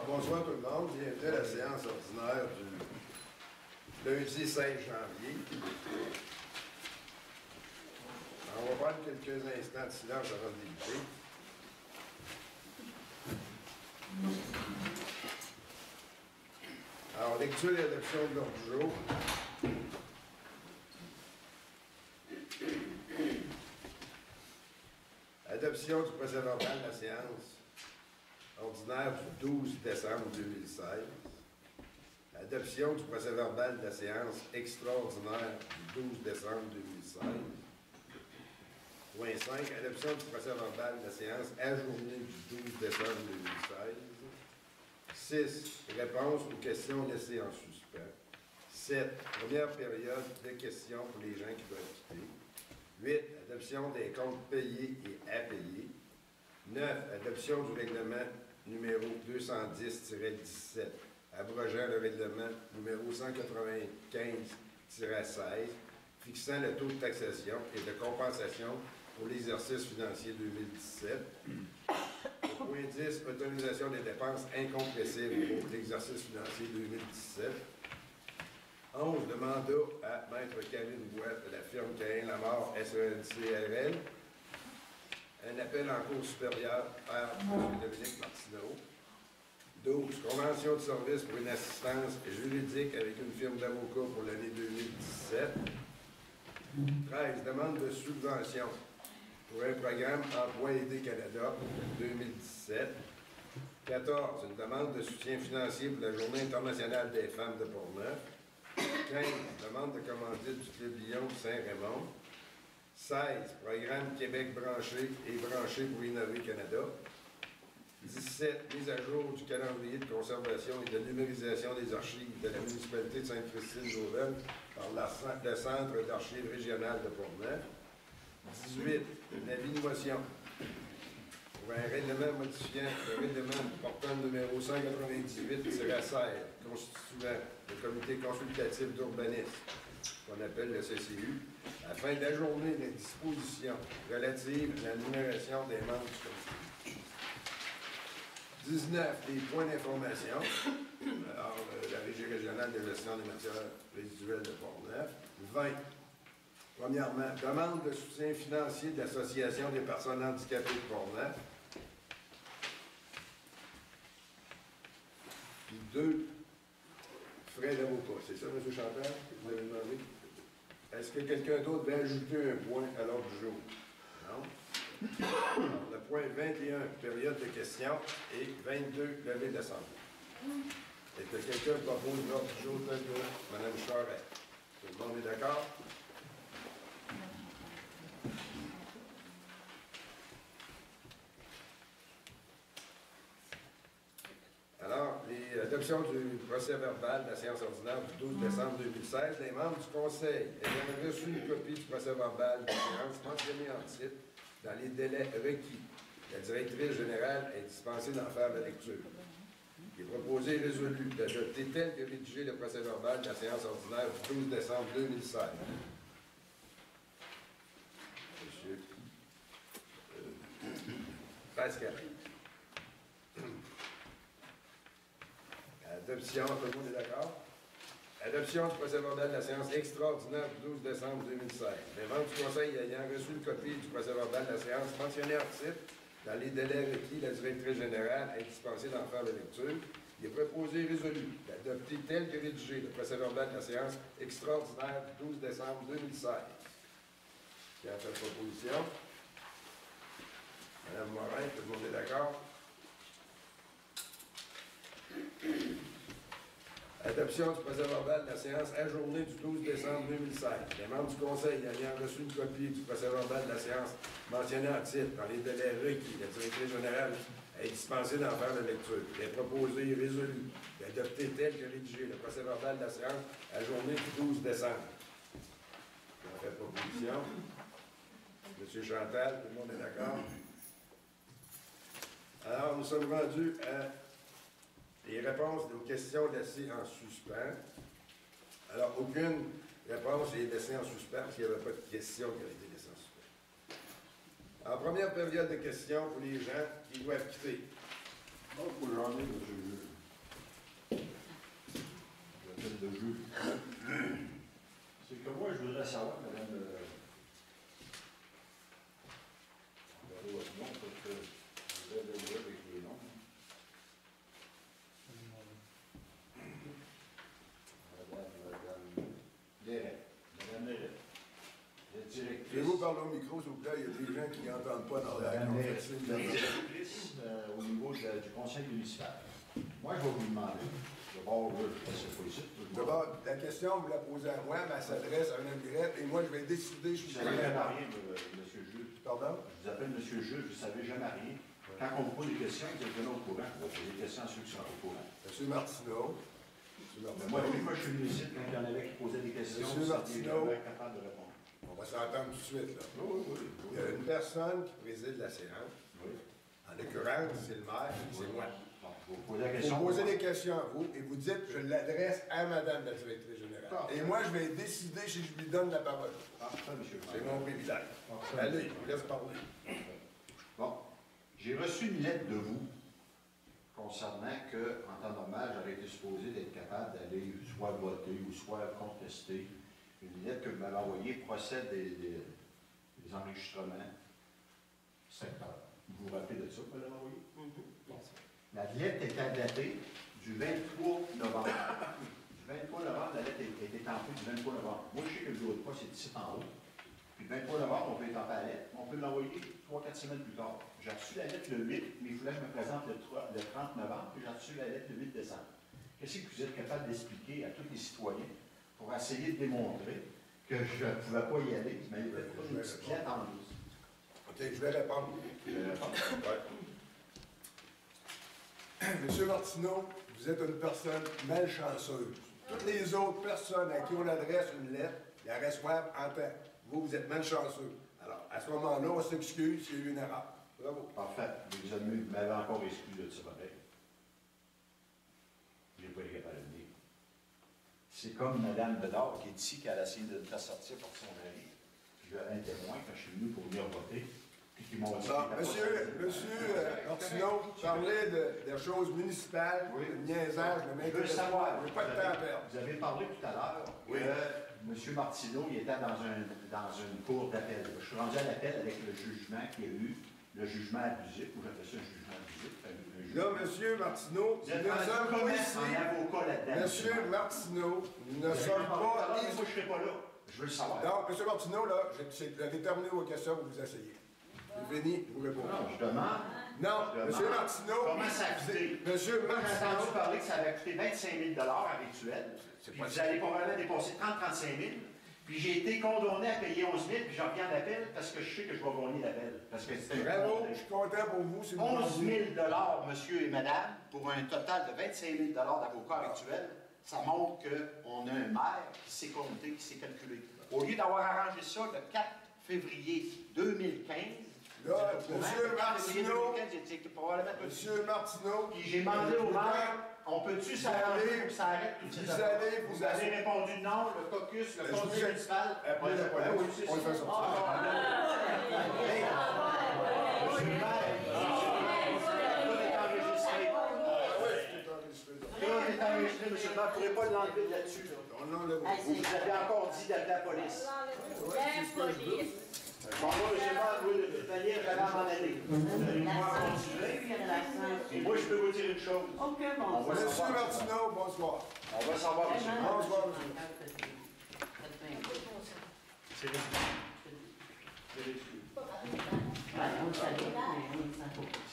Bonsoir tout le monde, bienvenue à la séance ordinaire du lundi 16 janvier. Alors, on va prendre quelques instants de silence avant de débuter. Alors, lecture et adoption de l'ordre du jour. Adoption du procès-verbal de la séance ordinaire du 12 décembre 2016. Adoption du procès-verbal de la séance extraordinaire du 12 décembre 2016. Point 5. Adoption du procès-verbal de la séance ajournée du 12 décembre 2016. 6. Réponse aux questions laissées en suspens. 7. Première période de questions pour les gens qui veulent quitter. 8. Adoption des comptes payés et à payer. 9. Adoption du règlement numéro 210-17, abrogeant le règlement numéro 195-16, fixant le taux de taxation et de compensation pour l'exercice financier 2017. Point 10. Autorisation des dépenses incompressibles pour l'exercice financier 2017. 11. De mandat à Maître Karine Boite de la firme Cahen-Lamar SENCRL. Un appel en cours supérieure par M. Dominique Martineau. 12. Convention de service pour une assistance juridique avec une firme d'avocats pour l'année 2017. 13. Demande de subvention pour un programme Emploi aidé Canada 2017. 14. Une demande de soutien financier pour la Journée internationale des femmes de Portneuf. 15. Demande de commandite du Club Lyon de Saint-Raymond. 16. Programme Québec branché et branché pour Innover Canada. 17. Mise à jour du calendrier de conservation et de numérisation des archives de la municipalité de Sainte-Christine-Lauvel par le Centre d'archives régional de Portneuf. 18. Un avis de motion pour un règlement modifiant le règlement portant le numéro 198-16 constituant le comité consultatif d'urbanisme, qu'on appelle le CCU, afin d'ajourner les dispositions relatives à la numération des membres du comité. 19. Les points d'information. Alors, la Régie régionale de gestion des matières résiduelles de Portneuf. 20. Premièrement, demande de soutien financier de l'Association des personnes handicapées de Portneuf. Puis 2. Frais d'avocat. C'est ça, M. Chantal, que vous avez demandé? Est-ce que quelqu'un d'autre veut ajouter un point à l'ordre du jour? Non? Alors, le point 21, période de questions, et 22, levée d'assemblée. Est-ce que quelqu'un propose l'ordre du jour tel que Mme Charest? Tout le monde est d'accord? Alors, l'adoption du procès-verbal de la séance ordinaire du 12 décembre 2016, les membres du Conseil ayant reçu une copie du procès-verbal de la séance mentionné en titre dans les délais requis. La directrice générale est dispensée d'en faire la lecture. Il est proposé et résolu d'adopter tel que rédigé le procès-verbal de la séance ordinaire du 12 décembre 2016. Monsieur Pascal. Adoption, tout le monde est d'accord? Adoption du procès-verbal de la séance extraordinaire du 12 décembre 2016. Les membres du Conseil ayant reçu une copie du procès-verbal de la séance mentionnée en titre, dans les délais requis, la directrice générale est dispensée d'en faire la lecture. Il est proposé et résolu d'adopter tel que rédigé le procès-verbal de la séance extraordinaire du 12 décembre 2016. Qui a fait proposition? Madame Morin, tout le monde est d'accord? Adoption du procès-verbal de la séance ajournée du 12 décembre 2016. Les membres du Conseil ayant reçu une copie du procès-verbal de la séance mentionnée en titre dans les délais requis, la directrice générale est dispensée d'en faire la lecture. Il est proposé et résolu d'adopter tel que rédigé le procès-verbal de la séance ajournée du 12 décembre. Qui a fait proposition? M. Chantal, tout le monde est d'accord? Alors, nous sommes rendus à les réponses aux questions laissées en suspens. Alors, aucune réponse est laissée en suspens parce qu'il n'y avait pas de questions qui avaient été laissées en suspens. En première période de questions pour les gens qui doivent quitter. Donc, aujourd'hui, M. parler au micro, s'il vous plaît. Il y a des gens qui n'entendent pas dans la Madame conférence. la directrice, au niveau du conseil municipal. Moi, je vais vous demander, d'abord, je ne sais pas ici. D'abord, la question, vous la posez à moi, mais elle s'adresse à Mme Guérette, et moi, je vais décider. Je ne savais jamais rien, monsieur le juge. Pardon? Je vous appelle monsieur le juge, vous ne savez jamais rien. Quand on vous pose des questions, vous êtes jamais au courant. On va poser des questions à ceux qui sont au courant. Monsieur Martineau. Moi, une fois que je suis venu ici, quand il y en avait qui posaient des questions, Monsieur Martineau. j'étais capable de répondre. On va s'entendre tout de suite, là. Oui. Il y a une personne qui préside la séance. Oui. En l'occurrence, c'est le maire, c'est moi. Bon, vous posez la question. Vous posez des questions à vous, et vous dites, je l'adresse à Madame la directrice générale. Et moi, je vais décider si je lui donne la parole. Parfait, monsieur. C'est mon privilège. Allez, je vous laisse parler. Bon, j'ai reçu une lettre de vous concernant que, en temps normal, j'aurais été supposé d'être capable d'aller soit voter ou soit contester. Une lettre que vous m'avez envoyée procède des enregistrements secteur. Vous vous rappelez de ça, vous m'avez envoyé? Bon. La lettre était datée du 23 novembre. Du 23 novembre, la lettre a été tampée du 23 novembre. Moi, je sais que le bureau de poste est ici en haut. Puis le 23 novembre, on peut étamper la lettre. On peut l'envoyer 3-4 semaines plus tard. J'ai reçu la lettre le 8, mais il fallait que je me présente le 30 novembre, puis j'ai reçu la lettre le 8 décembre. Qu'est-ce que vous êtes capable d'expliquer à tous les citoyens pour essayer de démontrer que je ne pouvais pas y aller, mais il y avait pas une petite lettre en douce? OK, je vais répondre. Ouais. Monsieur Martineau, vous êtes une personne malchanceuse. Toutes les autres personnes à qui on adresse une lettre, ils la reçoivent en temps. Vous, vous êtes malchanceux. Alors, à ce moment-là, on s'excuse s'il y a eu une erreur. Bravo. Parfait. Vous m'avez encore exclu de ça, pareil. Je n'ai pas été capable de le dire. C'est comme Mme Bedard qui est ici, qui a essayé de me faire sortir par son mari. Puis j'avais un témoin quand je suis venu pour venir voter. Puis qui m'ont dit. Monsieur Martineau, parlez de choses municipales, de niaisage, de Je veux savoir. Je n'ai pas de temps à perdre. Vous avez parlé tout à l'heure que M. Martineau il était dans une cour d'appel. Je suis rendu à l'appel avec le jugement qu'il y a eu, le jugement abusif, ou j'appelle ça un jugement abusif. Là, M. Martineau, vous êtes rendu ici, un avocat là-dedans. M. Martineau, nous ne sommes pas ici. Moi, je ne serai pas là. Je veux le savoir. Donc, M. Martineau, là, vous avez terminé vos questions, vous essayez. C'est fini, vous répondez. Non, je demande. Non, M. Martineau. Comment ça a coûté? Monsieur Martineau. J'ai entendu parler que ça avait coûté 25 000 à Rituel. Puis vous allez probablement dépenser 30-35 000. Puis j'ai été condamné à payer 11 000, puis j'en reviens à l'appel parce que je sais que je vais gagner l'appel. Parce que c'était bravo, je suis content pour vous. 11 000 monsieur et madame, pour un total de 25 000 d'avocat Rituel. Ça montre qu'on a un maire qui s'est compté, qui s'est calculé. Au lieu d'avoir arrangé ça le 4 février 2015, là, Monsieur Martineau, puis j'ai demandé au maire, on peut-tu s'arranger pour que ça arrête tout ça? Vous avez répondu non, le caucus, le conseil municipal. Appelez la police, on le fait sortir. Monsieur le maire, tout est enregistré. Tout est enregistré, monsieur le maire, vous ne pourrez pas l'enlever là-dessus. Vous avez encore dit d'appeler la police. Bon, moi, monsieur le maire, de toute manière, j'allais m'en aller. Vous allez pouvoir continuer. Et moi, je peux vous dire une chose. Monsieur Martineau, bonsoir. On va savoir, monsieur. Bonsoir, monsieur.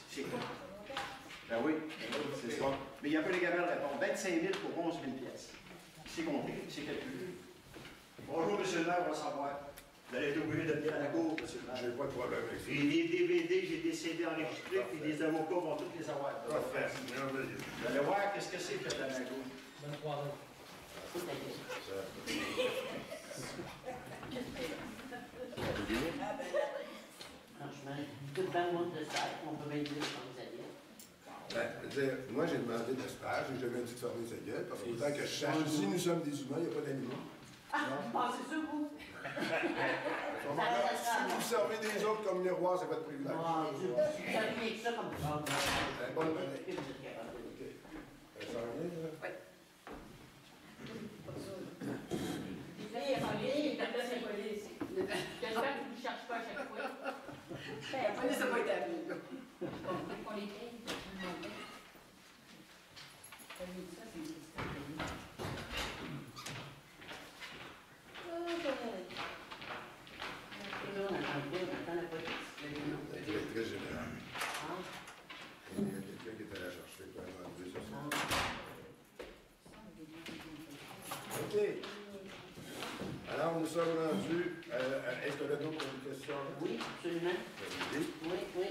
C'est ben oui, c'est ça. Mais il n'y a pas légalement de réponse. 25 000 pour 11 000 pièces. C'est compté, c'est calculé. Bonjour, monsieur le maire, on va savoir. Vous allez être obligé de venir à la cour, monsieur le maire. J'ai pas de problème avec ça. Et les DVD, j'ai des CD enregistrés, puis les avocats vont tous les avoir. Parfait. Vous allez voir qu'est-ce que c'est que la cour. Franchement, tout le monde monte le sac, on peut bien dire comme ça dit. Ben, je veux dire, moi, j'ai demandé de stage, j'ai jamais dit de fermer sa gueule, parce que autant que je sache, si nous sommes des humains, il n'y a pas d'animaux. Pensez sur vous. Si vous servez des autres comme miroir, c'est votre privilège. Vous savez bien que ça comme ça. C'est bonne manière. Vous êtes capable de dire. Ça s'en vient, là? Oui. J'espère que vous ne cherchez pas à chaque fois. La police n'a pas été appelée. On les paye. Ça, c'est une question de sommes rendus. Est-ce qu'on a d'autres questions? Oui, absolument. Oui. Oui.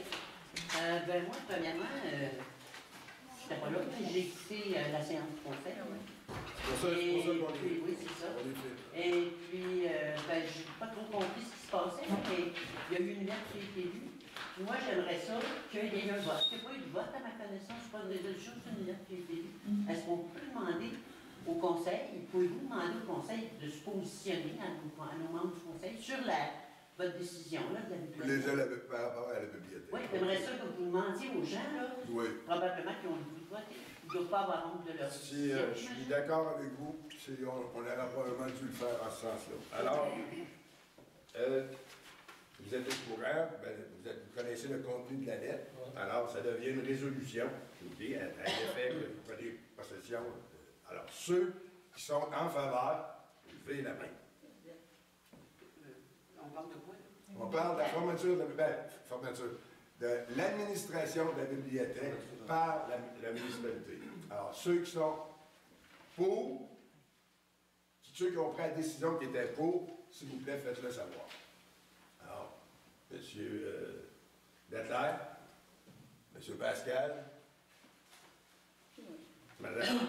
Ben moi, premièrement, j'étais pas là, mais j'ai écouté la séance qu'on fait. C'est pour ça qu'on est. Oui, c'est ça. On est fait. Et puis, ben, j'ai pas trop compris ce qui se passait, mais il y a eu une lettre qui a été lue. Moi, j'aimerais ça qu'il y ait un vote. Il n'y a pas eu de vote à ma connaissance, c'est pas une résolution, c'est une lettre qui a été lue. Est-ce qu'on peut demander au Conseil, pouvez-vous demander au Conseil de se positionner à nos membres du Conseil sur votre décision là, de la bibliothèque? Par rapport à la bibliothèque. Oui, j'aimerais ça que vous demandiez aux gens, là, Oui. probablement qui ont le goût de voter, ils ne doivent pas avoir honte de leur Si décision. je suis d'accord avec vous, on aurait probablement dû le faire en ce sens-là. Alors, vous êtes au courant, vous connaissez le contenu de la lettre, alors ça devient une résolution, à l'effet que vous prenez possession. Alors, ceux qui sont en faveur, levez la main. On parle de quoi, là? On parle de la formature de l'administration de la bibliothèque par la municipalité. Alors, ceux qui sont pour, ceux qui ont pris la décision qui était pour, s'il vous plaît, faites-le savoir. Alors, M. Bettler, M. Pascal, Mme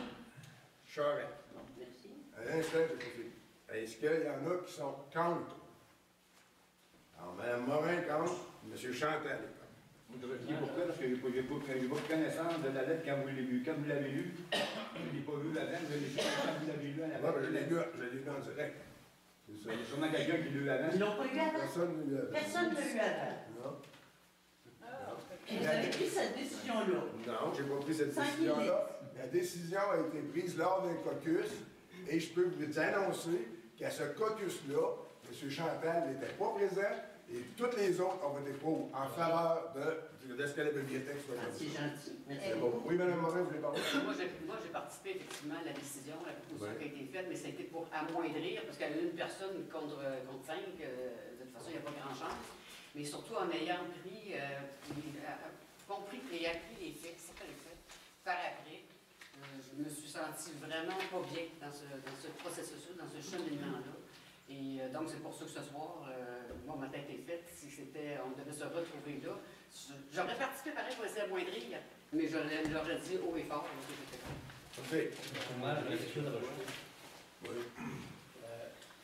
Charest. Bon, merci. Un instant, je confirme. Est-ce qu'il y en a qui sont contre? Alors, Mme Morin contre, M. Chantal. Vous devez dire pourquoi, parce que je n'ai pas de connaissance de la lettre quand vous l'avez lue. Quand vous l'avez lue, je n'ai pas vu la lettre, je l'ai lu quand vous l'avez lue à la Moi, je l'ai lu en direct. Il y a sûrement quelqu'un qui l'a lu avant. Ils l'ont pas eu avant? Personne ne l'a lu. Personne ne l'a eu avant. Non. Puis vous avez pris cette décision-là. Non, je n'ai pas pris cette Sans décision-là. La décision a été prise lors d'un caucus et je peux vous annoncer qu'à ce caucus-là, M. Chantal n'était pas présent et toutes les autres ont voté pour, en faveur de ce que la bibliothèque soit Ah, comme c'est ça. gentil. Merci. C'est bon. Oui, Mme Morin, vous voulez parler? Moi, j'ai participé effectivement à la décision, à la proposition Oui. qui a été faite, mais ça a été pour amoindrir, parce qu'il y avait une personne contre 5, de toute façon, il n'y a pas grand-chance. Mais surtout en ayant compris et appris les faits, certains faits, par après, je me suis sentie vraiment pas bien dans ce processus-là, dans ce cheminement-là. Et donc, c'est pour ça que ce soir, moi, ma tête est faite. Si on devait se retrouver là, j'aurais participé pareil pour essayer d'amoindrir, mais je l'aurais dit haut et fort. Parce que j'étais comme... Parfait. Moi, j'aurais quelque chose à rajouter. Oui.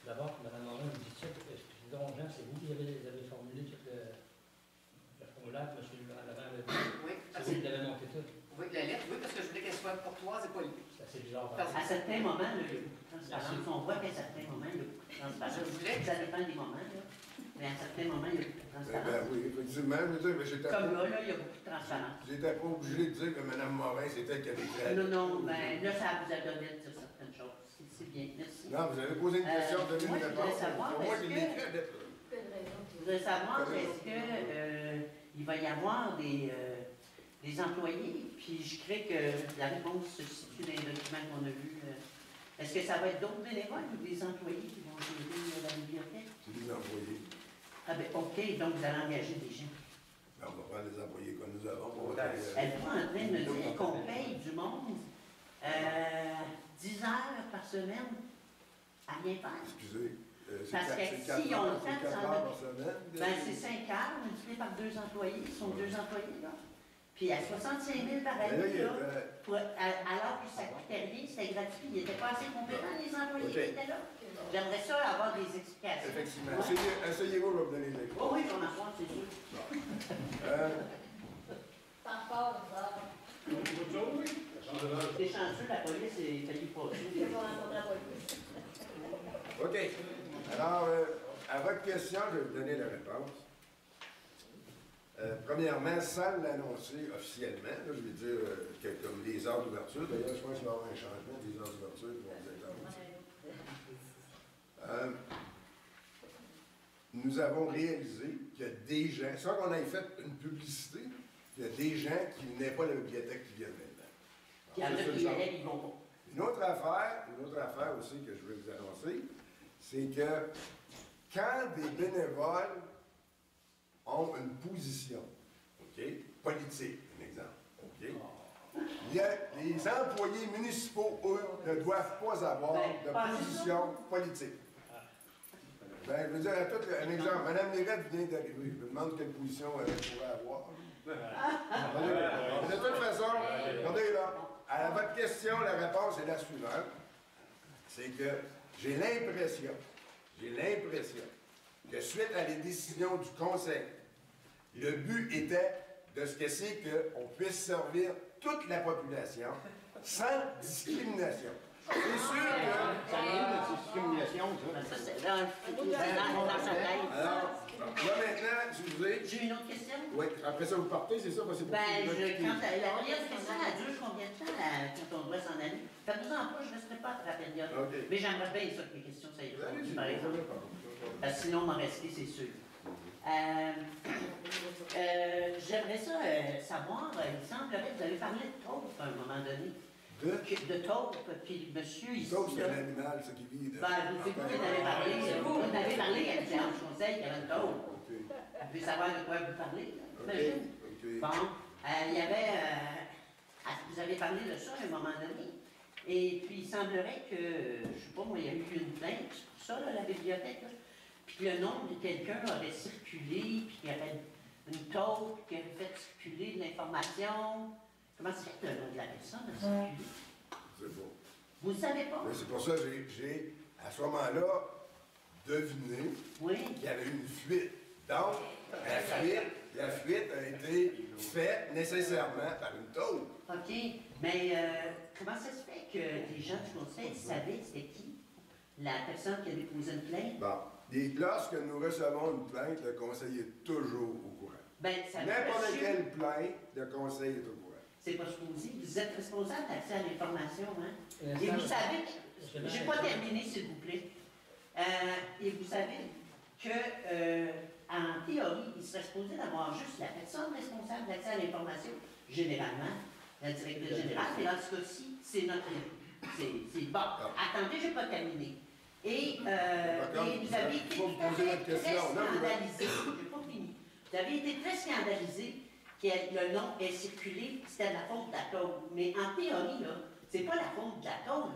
D'abord, Mme Morin me dit ça, excusez-moi, Jean, c'est vous qui avez formulé tout le formulaire que M. Lavant avait dit. Oui, C'est vous qui l'avez monté tout. oui, la lettre, oui, parce que je voulais qu'elle soit courtoise et polie. C'est assez bizarre. Parce- À certains moments, là, il y a beaucoup de transparence. On voit qu'à certains moments, il y a beaucoup de transparence. Je voulais que- Ça dépend des moments, là. Mais à certains moments, il y a beaucoup de transparence. Oui, effectivement, je veux dire, mais j'étais Comme pas, là, il y a beaucoup de transparence. pas obligé de dire que Mme Morin, c'était elle qui avait fait. Non, ben là, ça vous a donné de dire certaines choses. C'est bien, merci. Non, vous avez posé une question, donné moi, une je voudrais réponse. savoir, C'est moi est-ce qui que- l'ai écrit à lettre. Je voudrais savoir, est-ce que il va y avoir des employés, puis je crée que la réponse se situe dans les documents qu'on a vus. Est-ce que ça va être d'autres bénévoles ou des employés qui vont gérer la bibliothèque? C'est des employés. Ah ben OK, donc vous allez engager des gens. Ben, on va prendre les employés que nous avons pour voter. Êtes-vous en train de me dire qu'on paye du monde 10 heures par semaine à rien faire? Excusez. Parce que c'est s'ils 4 ont heures, le temps de c'est 4 s'en heures par semaine. Ben, c'est 5 heures multiplié par 2 employés. Ils sont 2 employés, là. Puis à 65 000 par Mais là, année, il y a, là, alors que ça coûtait rien, c'était gratuit. Ils n'étaient pas assez compétents, les employés OK. qui étaient là. J'aimerais ça avoir des explications. effectivement. Ouais. Essayez-vous, je vais vous donner les Oh oui, on en voit, c'est sûr. Par rapport C'est chanceux, la police est failli passer. OK. Alors, à votre question, je vais vous donner la réponse. Premièrement, sans l'annoncer officiellement, là, je vais dire que comme les heures d'ouverture, d'ailleurs, je pense qu'il va y avoir un changement des heures d'ouverture qui vont être annoncées. Nous avons réalisé qu'il y a des gens, sans qu'on ait fait une publicité, qu'il y a des gens qui venaient pas à la bibliothèque qui viennent maintenant. Il y en a Alors, ça, qui c'est une allaient, ils vont pas. une autre affaire aussi que je veux vous annoncer, c'est que quand des bénévoles ont une position, OK, politique, un exemple, OK, les employés municipaux, eux, ne doivent pas avoir Ben, de pas position politique. Ben, je veux dire, à tout, un exemple. Mme Lérette vient d'arriver. Je me demande quelle position elle pourrait avoir. De toute façon, regardez là. À votre question, la réponse est la suivante. C'est que j'ai l'impression que suite à les décisions du Conseil, le but était de ce que c'est qu'on puisse servir toute la population sans discrimination. C'est sûr que... Ça vient de discrimination, ça. Ça, c'est dans sa tête. Alors, là maintenant, je vous ai... J'ai une autre question? Oui, après ça, vous partez, c'est ça? C'est pour Ben, que quand la période spéciale, elle dure combien de temps quand on doit s'en aller? Faites-vous-en pas, je ne resterai pas à la période. OK. Mais j'aimerais bien ça que mes questions, ça y est, Allez-y, par exemple. Parce que sinon, on m'en rester, c'est sûr. J'aimerais ça savoir, il semblerait que vous avez parlé de taupe à un moment donné. De taupe, puis monsieur ici. Taupe, c'est là, un animal, ça qui vit. ben, vous en avez parlé, vous en avez parlé à différents conseils qu'il y avait une taupe. OK. Vous voulez savoir de quoi vous parlez, là, OK. j'imagine? OK. Bon, il y avait. Vous avez parlé de ça à un moment donné. Et puis, il semblerait que, je ne sais pas, moi, il y a eu une plainte pour ça, là, la bibliothèque, là. Puis que le nom de quelqu'un aurait circulé, puis qu'il y avait une taupe qui avait fait circuler de l'information. Comment c'est que le nom de la personne a circulé? C'est bon. Vous ne savez pas? Mais c'est pour ça que j'ai, à ce moment-là, deviné Oui. qu'il y avait une fuite. Donc, la fuite a été faite nécessairement par une taupe. OK. Mais comment ça se fait que les gens du conseil savaient c'était qui? La personne qui avait posé une plainte? Bon. Et lorsque nous recevons une plainte, le conseil est toujours au courant. Ben, ça veut N'importe monsieur- quelle plainte, le conseil est au courant. C'est pas supposé. Vous êtes responsable d'accès à l'information, hein? Et Ça, vous savez, je je vais n'ai pas terminé, s'il vous plaît. Et vous savez que, en théorie, il serait supposé d'avoir juste la personne responsable d'accès à l'information, généralement, la directrice générale, mais dans ce cas-ci, c'est notre élu. C'est bon. Attendez, je n'ai pas terminé. Et vous avez été faut tout me à poser fait votre très question. Non, scandalisé. Je n'ai pas fini. Vous avez été très scandalisé que le nom ait circulé, c'était de la faute de la taupe. Mais en théorie, là, c'est pas la faute de la taupe,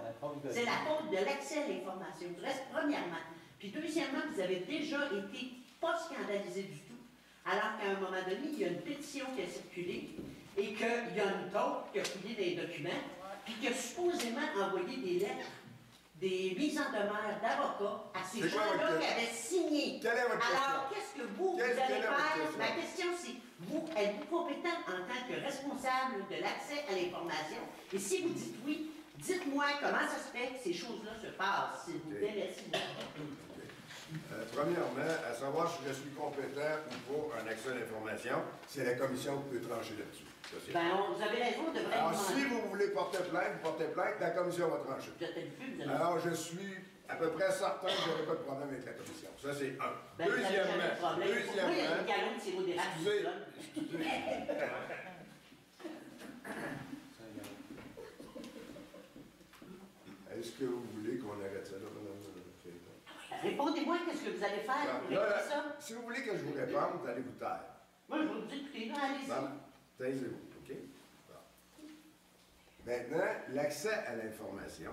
c'est la faute de l'accès à l'information. Du reste, premièrement. Puis deuxièmement, vous avez déjà été pas scandalisé du tout. Alors qu'à un moment donné, il y a une pétition qui a circulé et qu'il y a une taupe qui a fouillé des documents, puis qui a supposément envoyé des lettres, des mises en demeure d'avocats à ces C'est quoi gens-là votre qui avaient signé. Quelle est votre question? Alors, qu'est-ce que vous Quelle allez est votre faire? question? Ma question, c'est, vous, êtes-vous compétent en tant que responsable de l'accès à l'information? Et si vous dites oui, dites-moi comment ça se fait que ces choses-là se passent, s'il vous plaît. Merci beaucoup. Premièrement, à savoir si je suis compétent ou pas en accès à l'information, c'est la commission qui peut trancher là-dessus. Ça, c'est- Vous avez raison, on devrait Alors, demander. si vous voulez porter plainte, vous portez plainte, la commission va trancher. Vous êtes habitué, vous avez Alors, je suis à peu près certain que je n'aurai pas de problème avec la commission. Ça, c'est un. Ben, vous avez jamais de problème. Pourquoi il y a Deuxièmement, des galons de sirop d'érable qui excusez, sonnent? est-ce que vous voulez qu'on arrête ça là, madame? Répondez-moi, qu'est-ce que vous allez faire pour Là, régler ça? si vous voulez que je vous réponde, vous allez vous taire. Moi, je vais vous écouter, là, allez-y. Bon, taisez-vous, OK? Bon. Maintenant, l'accès à l'information,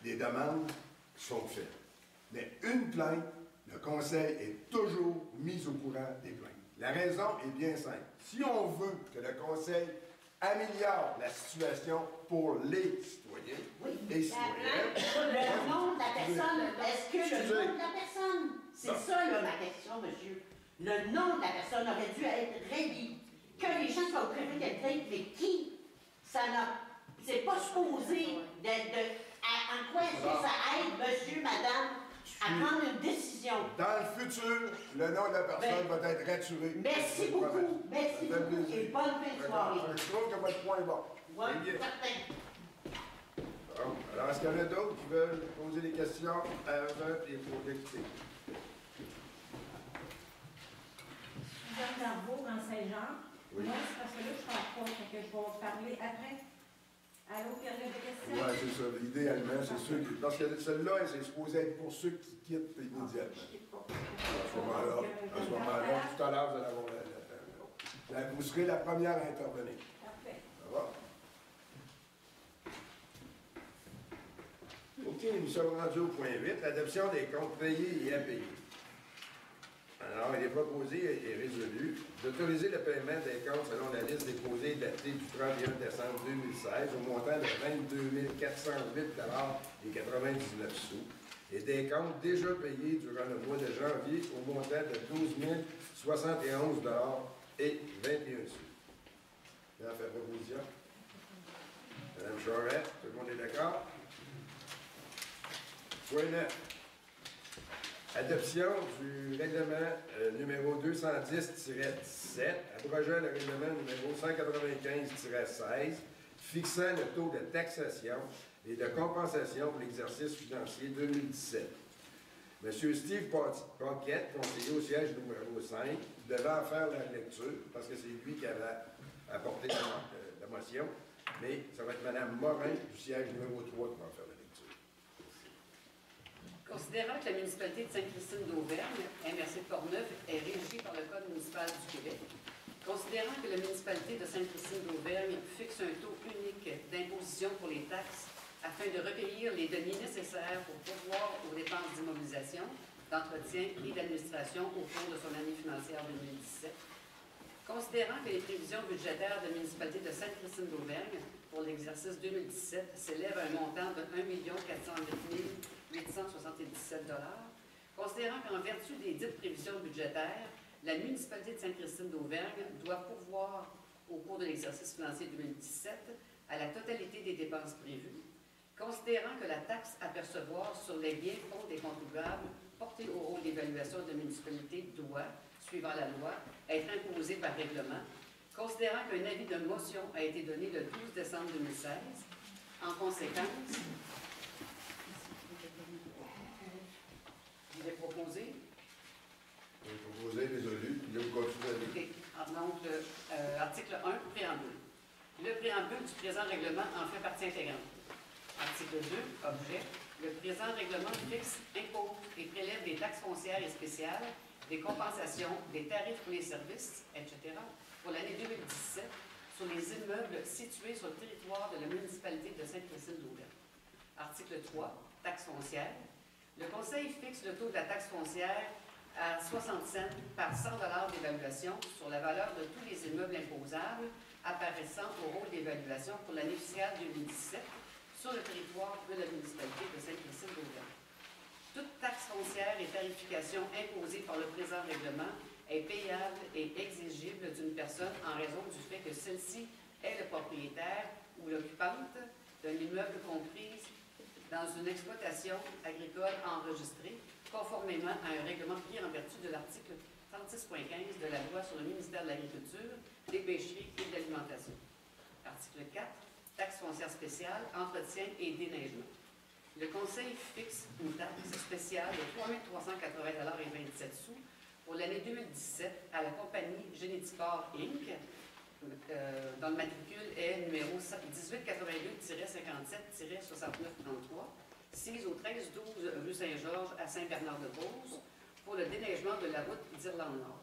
les demandes sont faites. Mais une plainte, le conseil est toujours mis au courant des plaintes. La raison est bien simple. Si on veut que le conseil améliore la situation pour les citoyens et citoyennes, Le nom de la personne, est-ce que le nom de la personne, c'est ça là, ma question, monsieur. Le nom de la personne aurait dû être réglé. Que les gens soient au courant qu'il y a une plainte, mais qui? Ça n'a. C'est pas supposé en quoi est-ce que ça aide, monsieur, madame, à prendre une décision? dans le futur, le nom de la personne va être raturé. Merci Je vous promets. beaucoup, merci Ça fait beaucoup, plaisir. et bonne fin de soirée. Je trouve que votre point est bon. Oui, C'est bien. certain. Bon, alors, est-ce qu'il y en a d'autres qui veulent poser des questions avant et pour l'expliquer? Suzanne Darvaux, dans Saint-Jean. Oui. Moi, c'est parce que là, je ne parle pas, fait que je vais parler après, à l'autre période de questions. Oui, c'est ça. Idéalement, c'est ceux qui. Parce que celle-là, c'est supposé être pour ceux qui quittent immédiatement. À ce moment-là, tout à l'heure, vous allez avoir vous serez la première à intervenir. Parfait. Ça va? OK. nous sommes rendus au point 8, l'adoption des comptes payés et à payer. Alors, il est proposé et résolu d'autoriser le paiement des comptes selon la liste déposée datée du 31 décembre 2016 au montant de 22 408,99 $ et des comptes déjà payés durant le mois de janvier au montant de 12 071,21 $. Là, fait proposition. Madame Charette, tout le monde est d'accord? Point 9. Adoption du règlement numéro 210-17, abrogeant le règlement numéro 195-16, fixant le taux de taxation et de compensation pour l'exercice financier 2017. M. Steve Paquette, conseiller au siège numéro 5, devait en faire la lecture, parce que c'est lui qui avait apporté la motion, mais ça va être Mme Morin du siège numéro 3 qui va en faire la lecture. Considérant que la municipalité de Sainte-Christine d'Auvergne, MRC de Portneuf, est régie par le Code municipal du Québec, considérant que la municipalité de Sainte-Christine d'Auvergne fixe un taux unique d'imposition pour les taxes afin de recueillir les deniers nécessaires pour pourvoir aux dépenses d'immobilisation, d'entretien et d'administration au cours de son année financière 2017, considérant que les prévisions budgétaires de la municipalité de Sainte-Christine d'Auvergne pour l'exercice 2017 s'élèvent à un montant de 1 408 877 $, considérant qu'en vertu des dites prévisions budgétaires, la municipalité de Sainte-Christine d'Auvergne doit pourvoir au cours de l'exercice financier 2017 à la totalité des dépenses prévues, considérant que la taxe à percevoir sur les biens fonds des contribuables portée au rôle d'évaluation de la municipalité doit, suivant la loi, être imposée par règlement, considérant qu'un avis de motion a été donné le 12 décembre 2016, en conséquence, il est proposé. Il est proposé, résolu, puis là, vous continuez. OK. Donc, article 1, préambule. Le préambule du présent règlement en fait partie intégrante. Article 2, objet. Le présent règlement fixe, impose et prélève des taxes foncières et spéciales, des compensations, des tarifs pour les services, etc., pour l'année 2017 sur les immeubles situés sur le territoire de la municipalité de Sainte-Christine d'Auvergne. Article 3, taxes foncières. Le Conseil fixe le taux de la taxe foncière à 60 cents par 100 $ d'évaluation sur la valeur de tous les immeubles imposables apparaissant au rôle d'évaluation pour l'année fiscale 2017 sur le territoire de la municipalité de Sainte-Christine d'Auvergne. Toute taxe foncière et tarification imposée par le présent règlement est payable et exigible d'une personne en raison du fait que celle-ci est le propriétaire ou l'occupante d'un immeuble compris dans une exploitation agricole enregistrée, conformément à un règlement pris en vertu de l'article 36.15 de la loi sur le ministère de l'Agriculture, des Pêcheries et de l'Alimentation. Article 4. Taxe foncière spéciale, entretien et déneigement. Le Conseil fixe une taxe spéciale de 3 380,27 $ pour l'année 2017 à la compagnie Généticor Inc., dont le matricule est numéro 1882-57-6933, sise au 13-12 rue Saint-Georges à Saint-Bernard-de-Beauce pour le déneigement de la route d'Irlande-Nord.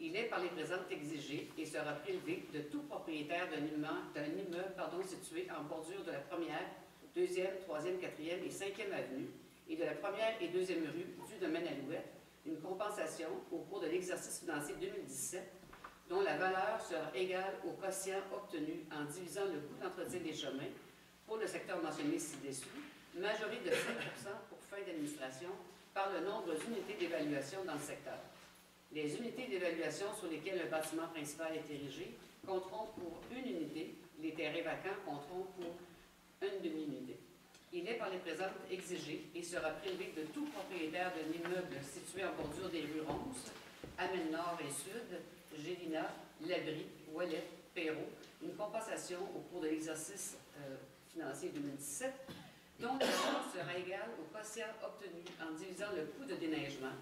Il est par les présentes exigé et sera prélevé de tout propriétaire d'un immeuble situé en bordure de la 1e, 2e, 3e, 4e et 5e avenue et de la 1e et 2e rue du domaine Alouette, une compensation au cours de l'exercice financier 2017 dont la valeur sera égale au quotient obtenu en divisant le coût d'entretien des chemins pour le secteur mentionné ci-dessus, majoré de 5% pour fin d'administration par le nombre d'unités d'évaluation dans le secteur. Les unités d'évaluation sur lesquelles le bâtiment principal est érigé compteront pour une unité, les terrains vacants compteront pour une demi-unité. Il est par les présentes exigé et sera prélevé de tout propriétaire d'un immeuble situé en bordure des rues Ronces, Amène Nord et Sud, Gélina, Labrie, Ouellet, Perrault, une compensation au cours de l'exercice financier 2017, dont la valeur sera égale au quotient obtenu en divisant le coût de déneigement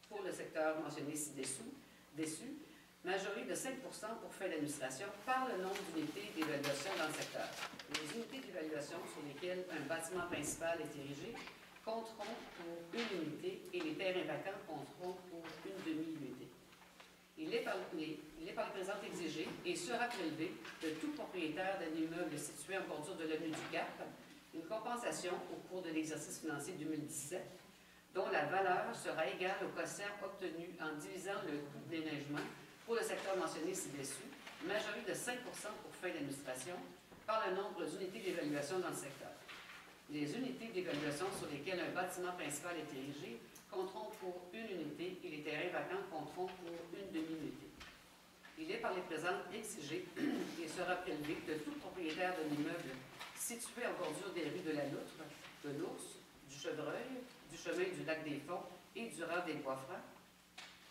pour le secteur mentionné ci-dessus, majoré de 5% pour fin d'administration par le nombre d'unités d'évaluation dans le secteur. Les unités d'évaluation sur lesquelles un bâtiment principal est érigé compteront pour une unité et les terrains vacants compteront pour une demi-unité. Il est par le présent exigé et sera prélevé de tout propriétaire d'un immeuble situé en bordure de l'avenue du Cap, Une compensation au cours de l'exercice financier 2017 dont la valeur sera égale au quotient obtenu en divisant le coût de déneigement pour le secteur mentionné ci-dessus, majoré de 5 pour fin d'administration, par le nombre d'unités d'évaluation dans le secteur. Les unités d'évaluation sur lesquelles un bâtiment principal est érigé compteront pour une unité et les terrains vacants compteront pour une demi-unité. Il est par les présentes exigé et sera prélevé de tout propriétaire d'un immeuble situé en bordure des rues de la Loutre, de l'Ours, du Chevreuil, du chemin du lac des Fonds et du rang des Bois-Francs,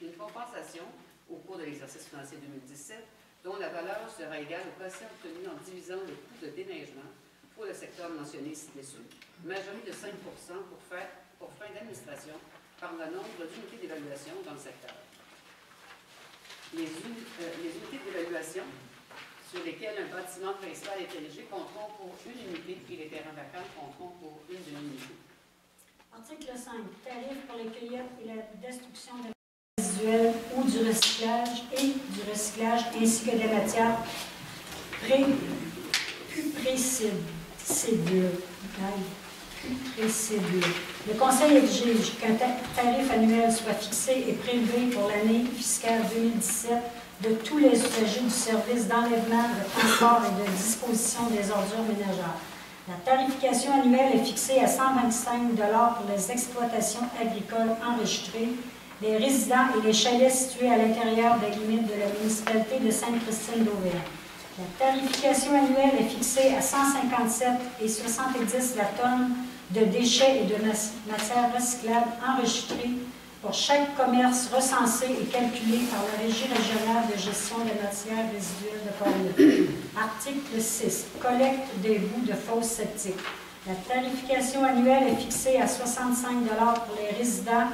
une compensation au cours de l'exercice financier 2017 dont la valeur sera égale au quotient obtenu en divisant le coût de déneigement pour le secteur mentionné ci-dessus, majoré de 5 pour fin d'administration par le nombre d'unités d'évaluation dans le secteur. Les unités d'évaluation sur lesquelles un bâtiment principal est érigé compteront pour une unité et les terrains vacants compteront pour une demi-unité. Article 5. Tarifs pour les cueillettes et la destruction des résiduels ou du recyclage ainsi que des matières putrescibles. Le Conseil exige qu'un tarif annuel soit fixé et prélevé pour l'année fiscale 2017 de tous les usagers du service d'enlèvement, de transport et de disposition des ordures ménagères. La tarification annuelle est fixée à 125 $ pour les exploitations agricoles enregistrées, les résidents et les chalets situés à l'intérieur des limites de la municipalité de Sainte-Christine-d'Auvergne. La tarification annuelle est fixée à 157,70 $ la tonne de déchets et de matières recyclables enregistrées pour chaque commerce recensé et calculé par la Régie régionale de gestion des matières résiduelles de Port-Neuf. Article 6. Collecte des boues de fosses septiques. La tarification annuelle est fixée à 65 $ pour les résidents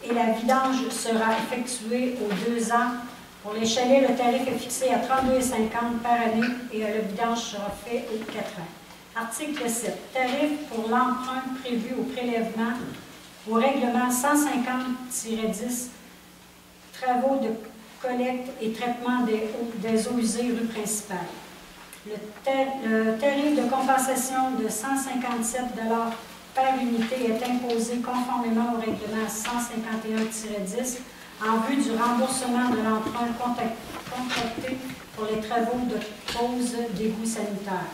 et la vidange sera effectuée aux 2 ans. Pour les chalets, le tarif est fixé à 32,50 par année et le vidange sera fait aux 4 ans. Article 7. Tarif pour l'emprunt prévu au prélèvement au règlement 150-10, travaux de collecte et traitement des eaux usées rue principale. Le tarif de compensation de 157 $ par unité est imposé conformément au règlement 151-10 en vue du remboursement de l'emprunt contracté pour les travaux de pose d'égouts sanitaires.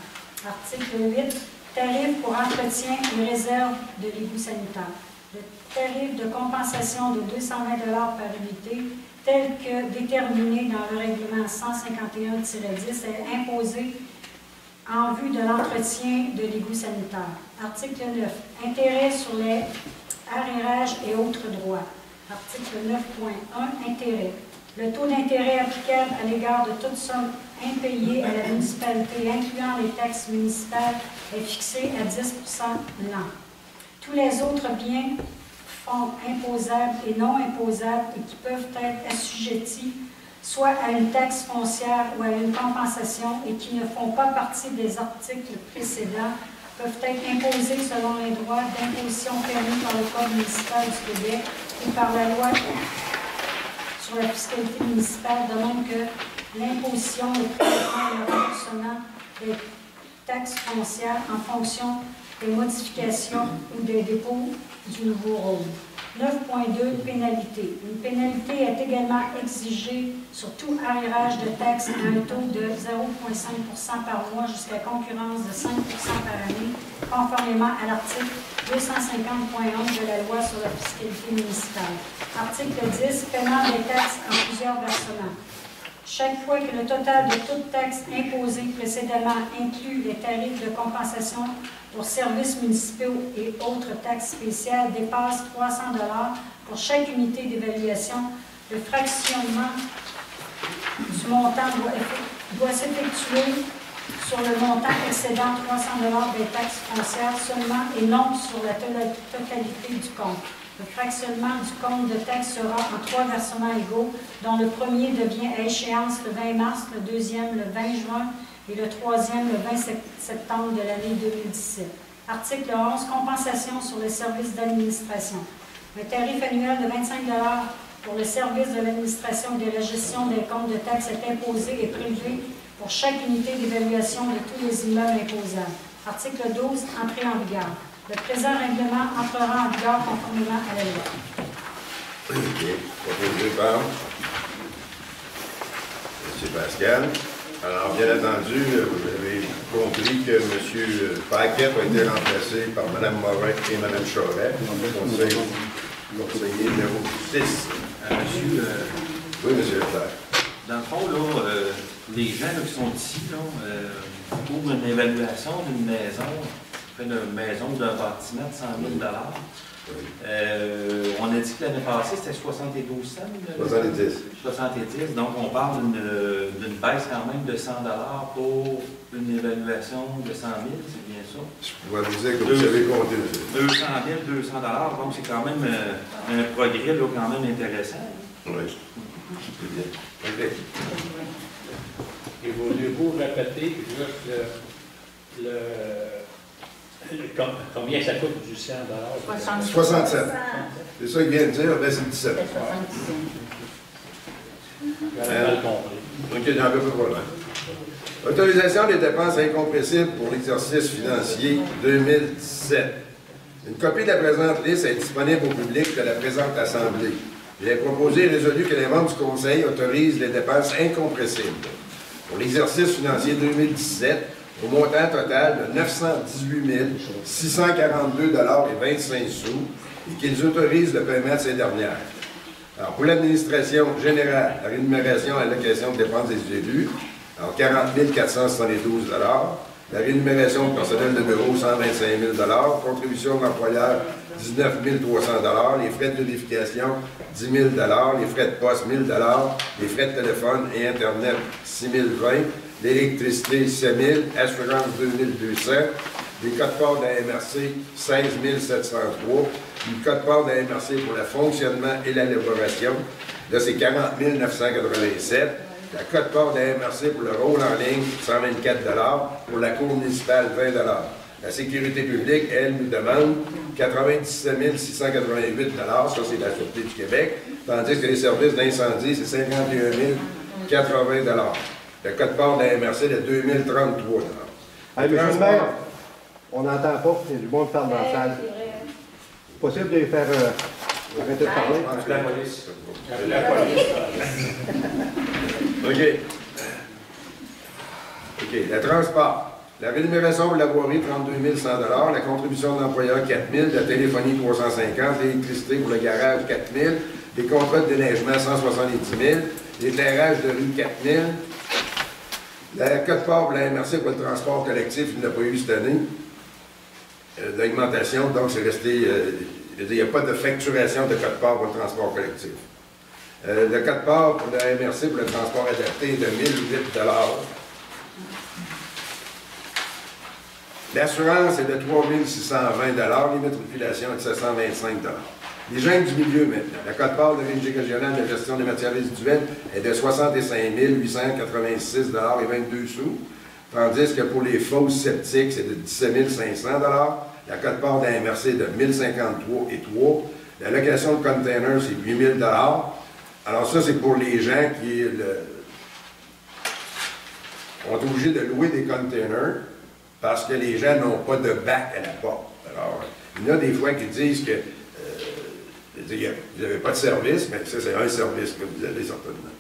Article 8. Tarif pour entretien et réserve de l'égout sanitaire. Le tarif de compensation de 220 $ par unité, tel que déterminé dans le règlement 151-10, est imposé en vue de l'entretien de l'égout sanitaire. Article 9. Intérêt sur les arrérages et autres droits. Article 9.1. Intérêt. Le taux d'intérêt applicable à l'égard de toute somme impayée à la municipalité, incluant les taxes municipales, est fixé à 10 % l'an. Tous les autres biens, fonds imposables et non imposables et qui peuvent être assujettis soit à une taxe foncière ou à une compensation et qui ne font pas partie des articles précédents, peuvent être imposés selon les droits d'imposition permis par le Code municipal du Québec ou par la loi sur la fiscalité municipale, de même que l'imposition, le prélèvement et le remboursement des taxes foncières en fonction des modifications ou des dépôts du nouveau rôle. 9.2. Pénalité. Une pénalité est également exigée sur tout arrérage de taxes à un taux de 0,5 % par mois jusqu'à concurrence de 5 % par année, conformément à l'article 250.11 de la loi sur la fiscalité municipale. Article 10. Paiement des taxes en plusieurs versements. Chaque fois que le total de toute taxe imposée précédemment inclut les tarifs de compensation pour services municipaux et autres taxes spéciales dépasse 300 $ pour chaque unité d'évaluation, le fractionnement du montant doit s'effectuer sur le montant excédant 300 $ des taxes foncières seulement et non sur la totalité du compte. Le fractionnement du compte de taxes sera en 3 versements égaux, dont le premier devient à échéance le 20 mars, le deuxième le 20 juin et le troisième le 20 septembre de l'année 2017. Article 11. Compensation sur les services d'administration. Un tarif annuel de 25 $ pour le service de l'administration et de la gestion des comptes de taxes est imposé et prélevé pour chaque unité d'évaluation de tous les immeubles imposables. Article 12, entrée en vigueur. Le présent règlement entrera en vigueur conformément à la loi. Proposé par M. Pascal. Alors, bien entendu, vous avez compris que M. Paquette a été remplacé par Mme Morin et Mme Choret, conseiller numéro 6. Monsieur, Oui, M. Leclerc. dans le fond, là, les gens là, qui sont ici, là, pour une évaluation d'une maison, d'une maison ou d'un bâtiment de 100 000 on a dit que l'année passée, c'était 72 cents. 70. 70, donc on parle d'une baisse quand même de 100 pour une évaluation de 100 000, c'est bien ça? Je pourrais vous dire que vous savez compter. 200 000, 200 donc c'est quand même un progrès là, quand même intéressant. Oui. C'est bien. OK. Et voulez-vous répéter juste combien ça coûte du 100 67. C'est ça qu'il vient de dire, ben c'est 17. J'avais mal compris. OK, j'en veux pas de problème. Autorisation des dépenses incompressibles pour l'exercice financier 2017. Une copie de la présente liste est disponible au public de la présente Assemblée. Il est proposé et résolu que les membres du Conseil autorisent les dépenses incompressibles pour l'exercice financier 2017 au montant total de 918 642,25 $ et qu'ils autorisent le paiement de ces dernières. Alors, pour l'administration générale, la rémunération à l'allocation de dépenses des élus, alors 40 472 $, la rémunération de personnel de bureau, 125 000 $, contribution de l'employeur, 19 300 $, les frais de vérification, 10 000 $, les frais de poste, 1 000 $, les frais de téléphone et Internet, 6 020 $, l'électricité, 7 000 $, assurance, 2 200 $, les codes-parts de la MRC, 16 703 $, le code-part de la MRC pour le fonctionnement et l'élaboration, là c'est 40 987 $, la cote-part de la MRC pour le rôle en ligne, 124 $, pour la cour municipale, 20 $. La sécurité publique, elle, nous demande 97 688 $, ça c'est la Sûreté du Québec, tandis que les services d'incendie, c'est 51 080 $. Le code-part de la MRC, de 2 033 $. Hey, monsieur le maire, on n'entend pas, il y a du monde qui parle dans la salle. Possible de les faire arrêter de parler? La police. La police. OK. OK. Le transport. La rémunération pour la voirie, 32 100 $. La contribution de l'employeur, 4 000 $. La téléphonie, 350 $. L'électricité pour le garage, 4 000 $. Les contrats de déneigement, 170 000 $. L'éclairage de rue, 4 000 $. La cote-part pour la MRC pour le transport collectif, il n'a pas eu cette année d'augmentation, donc c'est resté. Il n'y a pas de facturation de code-part pour le transport collectif. Le code-part pour la MRC pour le transport adapté est de 1 008 $. L'assurance est de 3 620 $. L'immatriculation est de 725 $. Les gènes du milieu maintenant. La cote-part de la Régie régionale de gestion des matières résiduelles est de 65 886 $ et 22 sous, tandis que pour les fosses sceptiques, c'est de 17 500 $. La cote-part de la MRC est de 1053 et 3. La location de containers, c'est 8 000 $. Alors ça, c'est pour les gens qui ont été obligés de louer des containers parce que les gens n'ont pas de bac à la porte. Alors, il y en a des fois qui disent que vous n'avez pas de service, mais ça, c'est un service que vous avez certainement.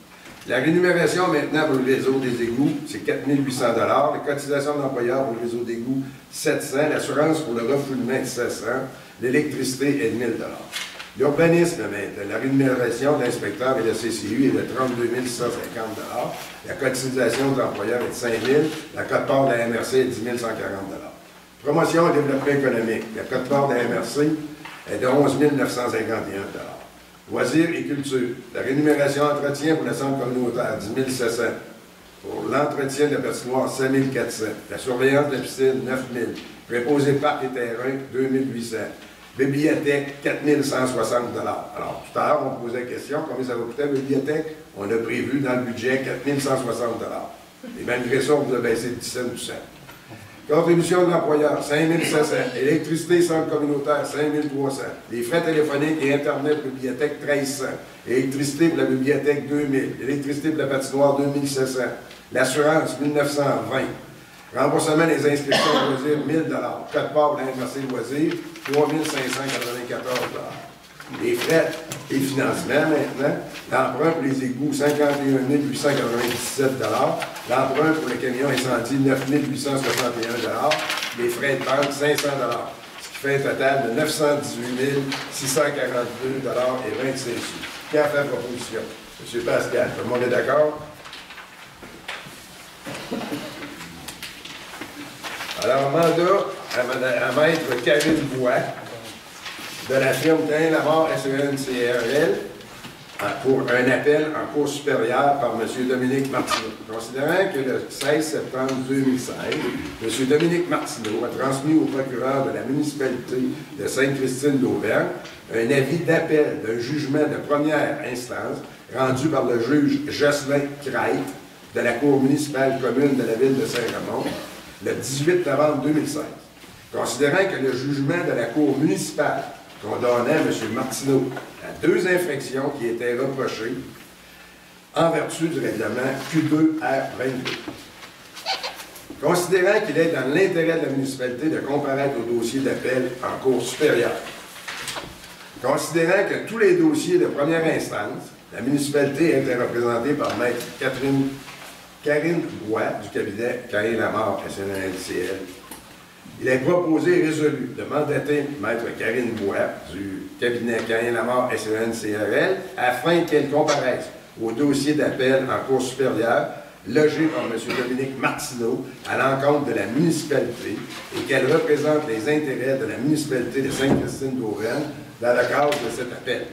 La rémunération maintenant pour le réseau des égouts, c'est 4 800 $. La cotisation d'employeur pour le réseau d'égouts, 700 $. L'assurance pour le refoulement est 700 $. L'électricité est de 1 000 $. L'urbanisme maintenant, la rémunération de l'inspecteur et de la CCU est de 32 650 $. La cotisation de l'employeur est de 5 000 $. La cote-part de la MRC est de 10 140 $. Promotion et développement économique. La cote-part de la MRC est de 11 951 $. Loisirs et culture. La rémunération entretien pour le centre communautaire, 10 700 $. Pour l'entretien de la patinoire, 5 400 $. La surveillance de la piscine, 9 000 $. Préposé parc et terrain, 2 800 $. Bibliothèque, 4 160 $. Alors, tout à l'heure, on posait la question, combien ça va coûter la bibliothèque? On a prévu dans le budget 4 160 $. Et malgré ça, on vous a baissé de 17 %. Contribution de l'employeur, 5 700 $. Électricité, centre communautaire, 5 300 $. Les frais téléphoniques et Internet, bibliothèque, 1 300 $. Électricité pour la bibliothèque, 2 000 $. Électricité pour la patinoire, 2 700 $. L'assurance, 1 920 $. Remboursement des inscriptions de loisirs, 1 000 Code part pour la MRC Loisirs, 3 594 Les frais et financements maintenant. L'emprunt pour les égouts, 51 897 L'emprunt pour le camion incendie, 9 861 Les frais de banque, 500 ce qui fait un total de 918 642 et 26 sous. Qui a fait proposition? M. Pascal, tout le monde est d'accord? Alors, mandat à maître Karine Bois de la firme Cain Lamar SENCRL pour un appel en cours supérieure par M. Dominique Martineau. Considérant que le 16 septembre 2016, M. Dominique Martineau a transmis au procureur de la municipalité de Sainte-Christine d'Auvergne un avis d'appel d'un jugement de première instance rendu par le juge Jocelyn Crête de la Cour municipale commune de la ville de Saint-Raymond le 18 novembre 2016. Considérant que le jugement de la Cour municipale condamnait M. Martineau à 2 infractions qui étaient reprochées en vertu du règlement Q2R22. Considérant qu'il est dans l'intérêt de la municipalité de comparaître au dossier d'appel en cour supérieure. Considérant que tous les dossiers de première instance, la municipalité a été représentée par Maître Karine Bois du cabinet Cain Lamar SNLCL. Il est proposé et résolu de mandater Maître Karine Bois du cabinet Cain Lamar SNCRL afin qu'elle comparaisse au dossier d'appel en cour supérieure logé par M. Dominique Martineau à l'encontre de la municipalité et qu'elle représente les intérêts de la municipalité de Sainte-Christine d'Auvergne dans le cadre de cet appel.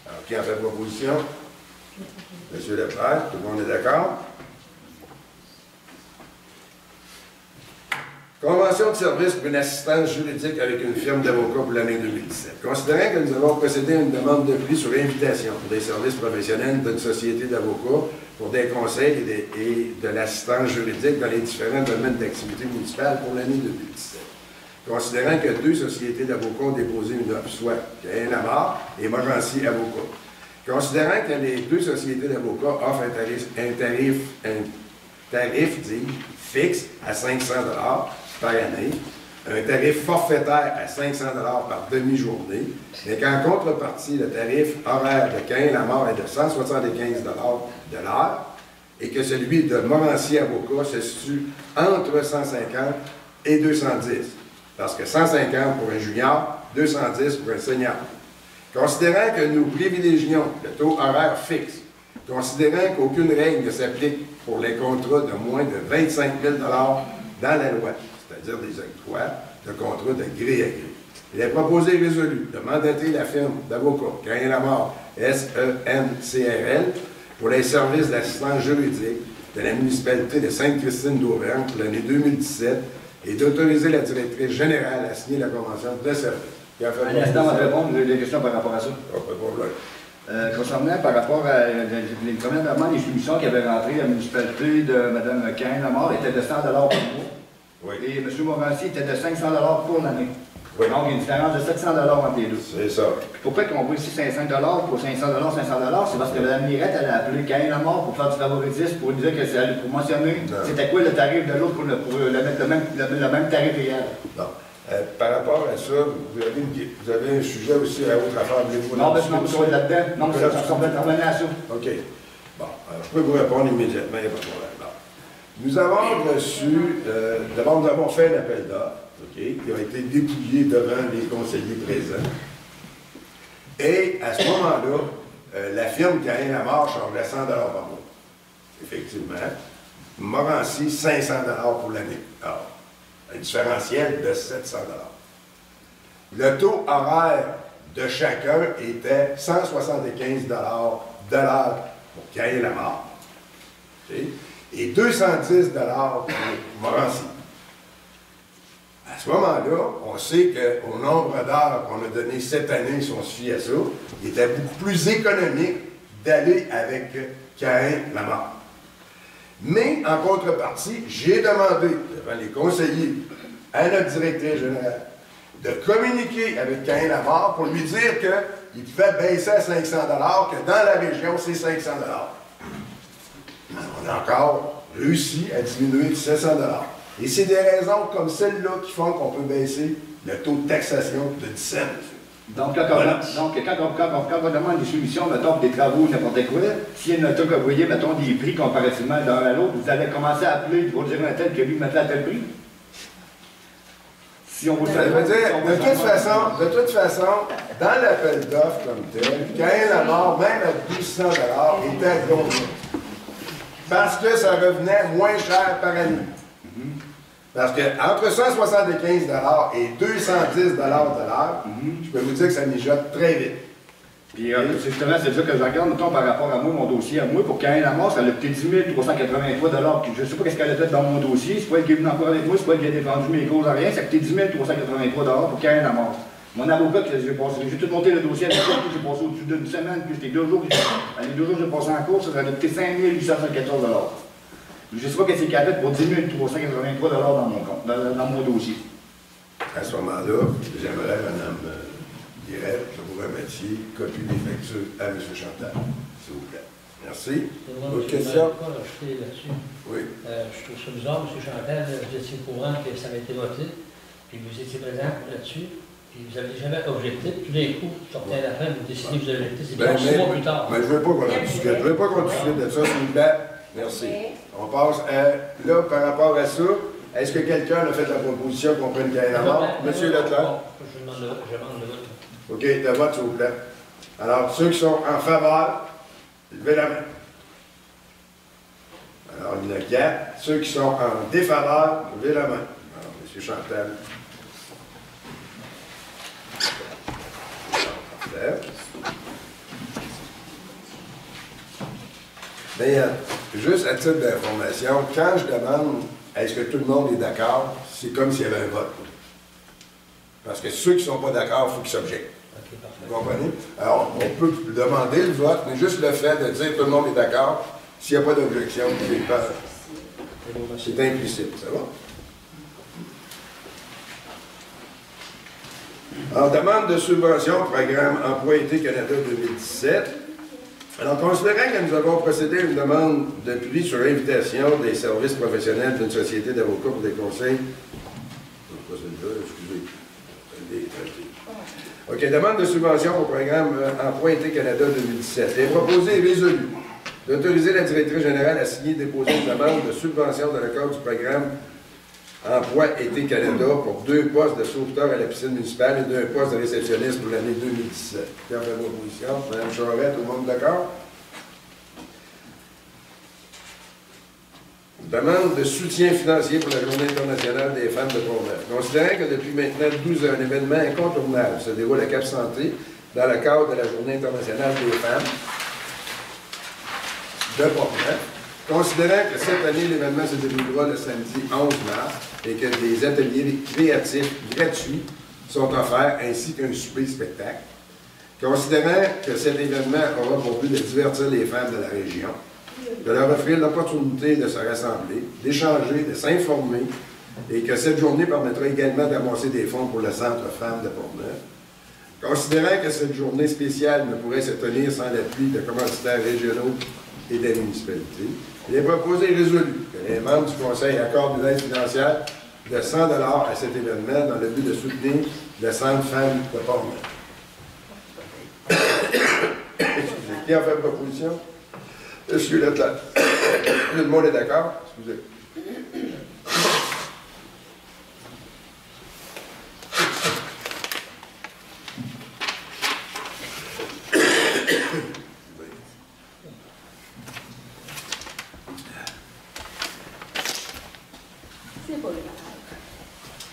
Alors, qui en fait proposition? M. Lepage, tout le monde est d'accord? Convention de service pour une assistance juridique avec une firme d'avocats pour l'année 2017. Considérant que nous avons procédé à une demande de prix sur invitation pour des services professionnels d'une société d'avocats pour des conseils et de l'assistance juridique dans les différents domaines d'activité municipale pour l'année 2017. Considérant que 2 sociétés d'avocats ont déposé une offre, soit Cain Lamar et Morancy Avocats. Considérant que les 2 sociétés d'avocats offrent un tarif fixe à 500 par année, un tarif forfaitaire à 500 par demi-journée, mais qu'en contrepartie, le tarif horaire de Cain Lamar est de 175 de l'heure et que celui de Morancy Avocat se situe entre 150 et 210, parce que 150 pour un junior, 210 pour un senior. Considérant que nous privilégions le taux horaire fixe, considérant qu'aucune règle ne s'applique pour les contrats de moins de 25 000 dans la loi, c'est-à-dire des octrois de contrats de gré à gré. Il est proposé et résolu de mandater la firme d'avocats Cain Lamar SENCRL pour les services d'assistance juridique de la municipalité de Sainte-Christine d'Auvergne pour l'année 2017 et d'autoriser la directrice générale à signer la convention de service. Un instant, on va répondre à des questions par rapport à ça. Pas de problème. Concernant par rapport à premièrement les soumissions qui avaient rentré à la municipalité de Mme Cain Lamar étaient de 100 par mois. Oui. Et M. Morancy était de 500 pour l'année. Oui. Donc, il y a une différence de 700 entre les deux. C'est ça. Pourquoi on voit ici 500 pour 500 c'est parce que Mme Mirette, elle a appelé Cain Lamar pour faire du favoritisme, pour dire que pour mentionner c'était quoi le tarif de l'autre pour mettre le même tarif réel. Non. Par rapport à ça, vous avez un sujet aussi à autre affaire. Non, mais sinon, vous êtes là-dedans. Non, ça va intervenir à ça. OK. Bon, alors, je peux vous répondre immédiatement, il n'y a pas de problème. Bon. Nous avons reçu, d'abord, nous avons fait un appel d'offres, OK, qui a été dépouillé devant les conseillers présents. Et à ce moment-là, la firme Cain Lamar chargeait 100 par mois. Effectivement. Morancy, 500 pour l'année. Alors, un différentiel de 700 Le taux horaire de chacun était 175 de l'heure pour Cain Lamar. Okay? Et 210 pour Morancy. À ce moment-là, on sait qu'au nombre d'heures qu'on a donné cette année, si on se fie à ça, il était beaucoup plus économique d'aller avec Cain Lamar. Mais, en contrepartie, j'ai demandé devant les conseillers à notre directrice générale de communiquer avec Cain Lamar pour lui dire qu'il pouvait baisser à 500 que dans la région, c'est 500 On a encore réussi à diminuer de 700 Et c'est des raisons comme celle-là qui font qu'on peut baisser le taux de taxation de 10 cents. Donc, quand on demande des solutions, mettons, pour des travaux, n'importe quoi, s'il y a une auto que vous voyez, mettons, des prix comparativement d'un à l'autre, vous allez commencer à appeler pour dire un tel que lui mettait à tel prix? Si on vous Ça veut dire, de toute façon, dans l'appel d'offres comme tel, Cain-la-Mort, même à 1200 $ était à combien? Parce que ça revenait moins cher par année. Parce qu'entre 175 $ et 210 $ de l'heure, je peux vous dire que ça mijote très vite. Puis justement, c'est ça que je regarde, mettons, par rapport à moi, mon dossier à moi, pour Cain-la-Mort, ça a coûté 10 383 $. Puis je ne sais pas ce qu'elle a fait dans mon dossier, c'est pas elle qui est venue encore avec moi, c'est pas elle qui a défendu mes causes à rien, ça a coûté 10 383 $ pour Cain-la-Mort. Mon avocat, j'ai tout monté le dossier avec lui, j'ai passé au-dessus d'une semaine, puis c'était 2 jours, les 2 jours que j'ai passé en cours, ça a coûté 5 814 $. Je ne sais pas qu'est-ce qu'il y a fait pour 10 383 $ dans mon compte, dans mon dossier. À ce moment-là, j'aimerais, Mme Guérette, que vous remettiez copie des factures à M. Chantal, s'il vous plaît. Merci. Autre question? Oui. Je trouve ça bizarre, M. Chantal, vous étiez au courant que ça avait été voté, puis vous étiez présent là-dessus, puis vous n'avez jamais objecté. Tous les coups, sortez à la fin, vous décidez que vous avez objecté, c'est bien 6 mois plus tard. Mais je ne veux pas qu'on discute. Je ne veux pas qu'on discute de ça, s'il vous plaît. Merci. On passe là, par rapport à ça, est-ce que quelqu'un a fait la proposition qu'on prenne Cain-la-Mort? Monsieur Leclerc? Je demande le vote. OK, le vote, s'il vous plaît. Alors, ceux qui sont en faveur, levez la main. Alors, il y en a 4. Ceux qui sont en défaveur, levez la main. Alors, M. Chantal. Parfait. Mais juste à titre d'information, quand je demande est-ce que tout le monde est d'accord, c'est comme s'il y avait un vote. Parce que ceux qui ne sont pas d'accord, il faut qu'ils s'objectent. Vous comprenez? Alors, on peut demander le vote, mais juste le fait de dire tout le monde est d'accord, s'il n'y a pas d'objection, c'est implicite. Ça va? En demande de subvention, programme Emploi-été Canada 2017. Alors, considérant que nous avons procédé à une demande d'appui sur invitation des services professionnels d'une société d'avocats pour des conseils. OK, demande de subvention au programme Emploi-été Canada 2017. Il est proposé et résolu d'autoriser la directrice générale à signer et déposer une demande de subvention dans le cadre du programme Emploi-été Canada pour 2 postes de sauveteur à la piscine municipale et 2 postes de réceptionniste pour l'année 2017. Qui a fait proposition? Mme Charette, tout le monde d'accord? Demande de soutien financier pour la Journée internationale des femmes de Pont-Neuf. Considérant que depuis maintenant 12 ans, un événement incontournable se déroule à Cap-Santé dans le cadre de la Journée internationale des femmes de Pont-Neuf, considérant que cette année, l'événement se déroulera le samedi 11 mars et que des ateliers créatifs gratuits sont offerts ainsi qu'un souper-spectacle, considérant que cet événement aura pour but de divertir les femmes de la région, de leur offrir l'opportunité de se rassembler, d'échanger, de s'informer, et que cette journée permettra également d'amasser des fonds pour le Centre Femmes de Pont-Neuf. Considérant que cette journée spéciale ne pourrait se tenir sans l'appui de commanditaires régionaux et des municipalités, il est proposé et résolu que les membres du Conseil accordent une aide financière de 100 $ à cet événement dans le but de soutenir le Centre Femmes de Pont-Neuf. Excusez, qui a fait proposition? Monsieur Leclerc. Tout le monde est d'accord? Excusez.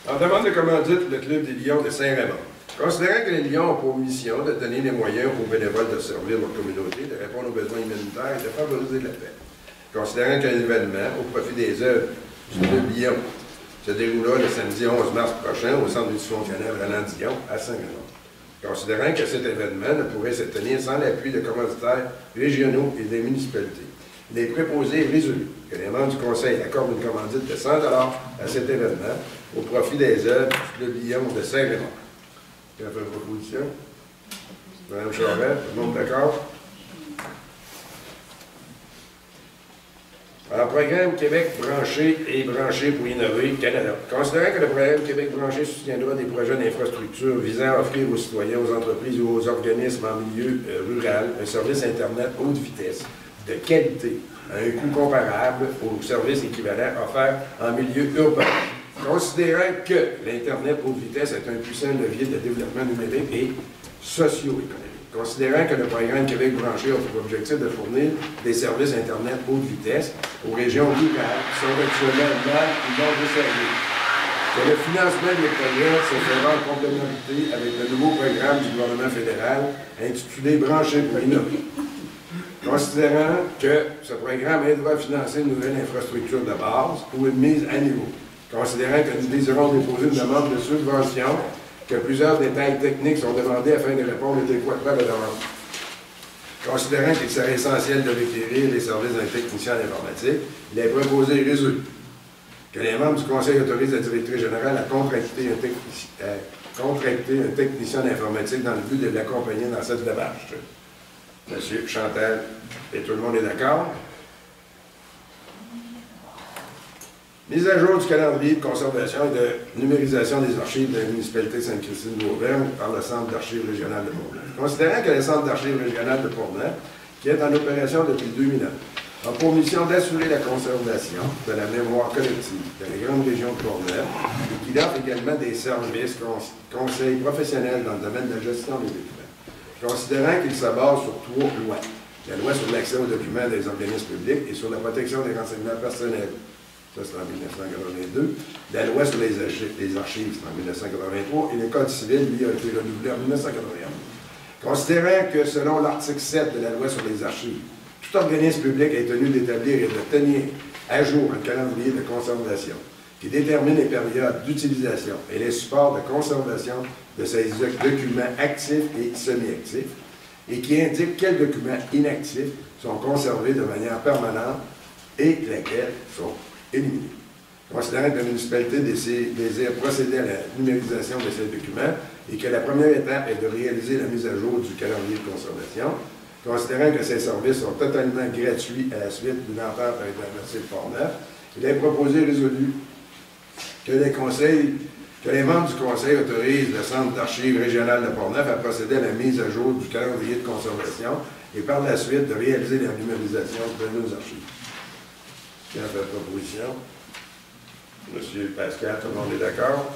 En demande de commandite, le Club des Lions de Saint-Raymond. Considérant que les Lions ont pour mission de donner les moyens aux bénévoles de servir leur communauté, de répondre aux besoins humanitaires et de favoriser la paix. Considérant que l'événement, au profit des œuvres du Club Lion, se déroulera le samedi 11 mars prochain au centre multifonctionnel Roland-Dion à Saint-Raymond. Considérant que cet événement ne pourrait se tenir sans l'appui de commanditaires régionaux et des municipalités, il est proposé et résolu que les membres du Conseil accordent une commandite de 100 $ à cet événement au profit des œuvres du Club Lion de Saint-Raymond. Qui a fait une proposition? Mme Charette, tout le monde d'accord? Alors, programme Québec branché et branché pour innover Canada. Considérant que le programme Québec branché soutiendra des projets d'infrastructure visant à offrir aux citoyens, aux entreprises ou aux organismes en milieu rural un service Internet haute vitesse de qualité à un coût comparable aux services équivalents offerts en milieu urbain. Considérant que l'Internet haute vitesse est un puissant levier de développement numérique et socio-économique. Considérant que le programme Québec branché a pour objectif de fournir des services Internet haute vitesse aux régions rurales qui sont actuellement mal ou non desservies. Que le financement des projets se fera en complémentarité avec le nouveau programme du gouvernement fédéral intitulé Branché pour innover. Considérant que ce programme aidera à financer une nouvelle infrastructure de base ou une mise à niveau. Considérant que nous désirons déposer une demande de subvention, que plusieurs détails techniques sont demandés afin de répondre adéquatement à la demande. Considérant qu'il serait essentiel de requérir les services d'un technicien en informatique, il est proposé et résolu que les membres du Conseil autorisent la directrice générale à contracter un technicien en informatique dans le but de l'accompagner dans cette démarche. Monsieur Chantal, et tout le monde est d'accord? Mise à jour du calendrier de conservation et de numérisation des archives de la municipalité de Sainte-Christine-d'Auvergne par le Centre d'archives régional de Portneuf. Considérant que le Centre d'archives régional de Portneuf, qui est en opération depuis 2009, a pour mission d'assurer la conservation de la mémoire collective de la grande région de Portneuf et qu'il offre également des services, conseils professionnels dans le domaine de la gestion des documents. Considérant qu'il se base sur 3 lois. La loi sur l'accès aux documents des organismes publics et sur la protection des renseignements personnels. Ça, c'est en 1982. La loi sur les archives, c'est en 1983. Et le Code civil, lui, a été renouvelé en 1981. Considérant que, selon l'article 7 de la loi sur les archives, tout organisme public est tenu d'établir et de tenir à jour un calendrier de conservation qui détermine les périodes d'utilisation et les supports de conservation de ces documents actifs et semi-actifs, et qui indique quels documents inactifs sont conservés de manière permanente et lesquels sont éliminés. Considérant que la municipalité désire procéder à la numérisation de ces documents et que la première étape est de réaliser la mise à jour du calendrier de conservation, considérant que ces services sont totalement gratuits à la suite d'une entente avec la Merci de Portneuf, il est proposé et résolu que les membres du Conseil autorisent le Centre d'archives régional de Portneuf à procéder à la mise à jour du calendrier de conservation et par la suite de réaliser la numérisation de nos archives. Qui a fait la proposition? Monsieur Pascal, tout le monde est d'accord?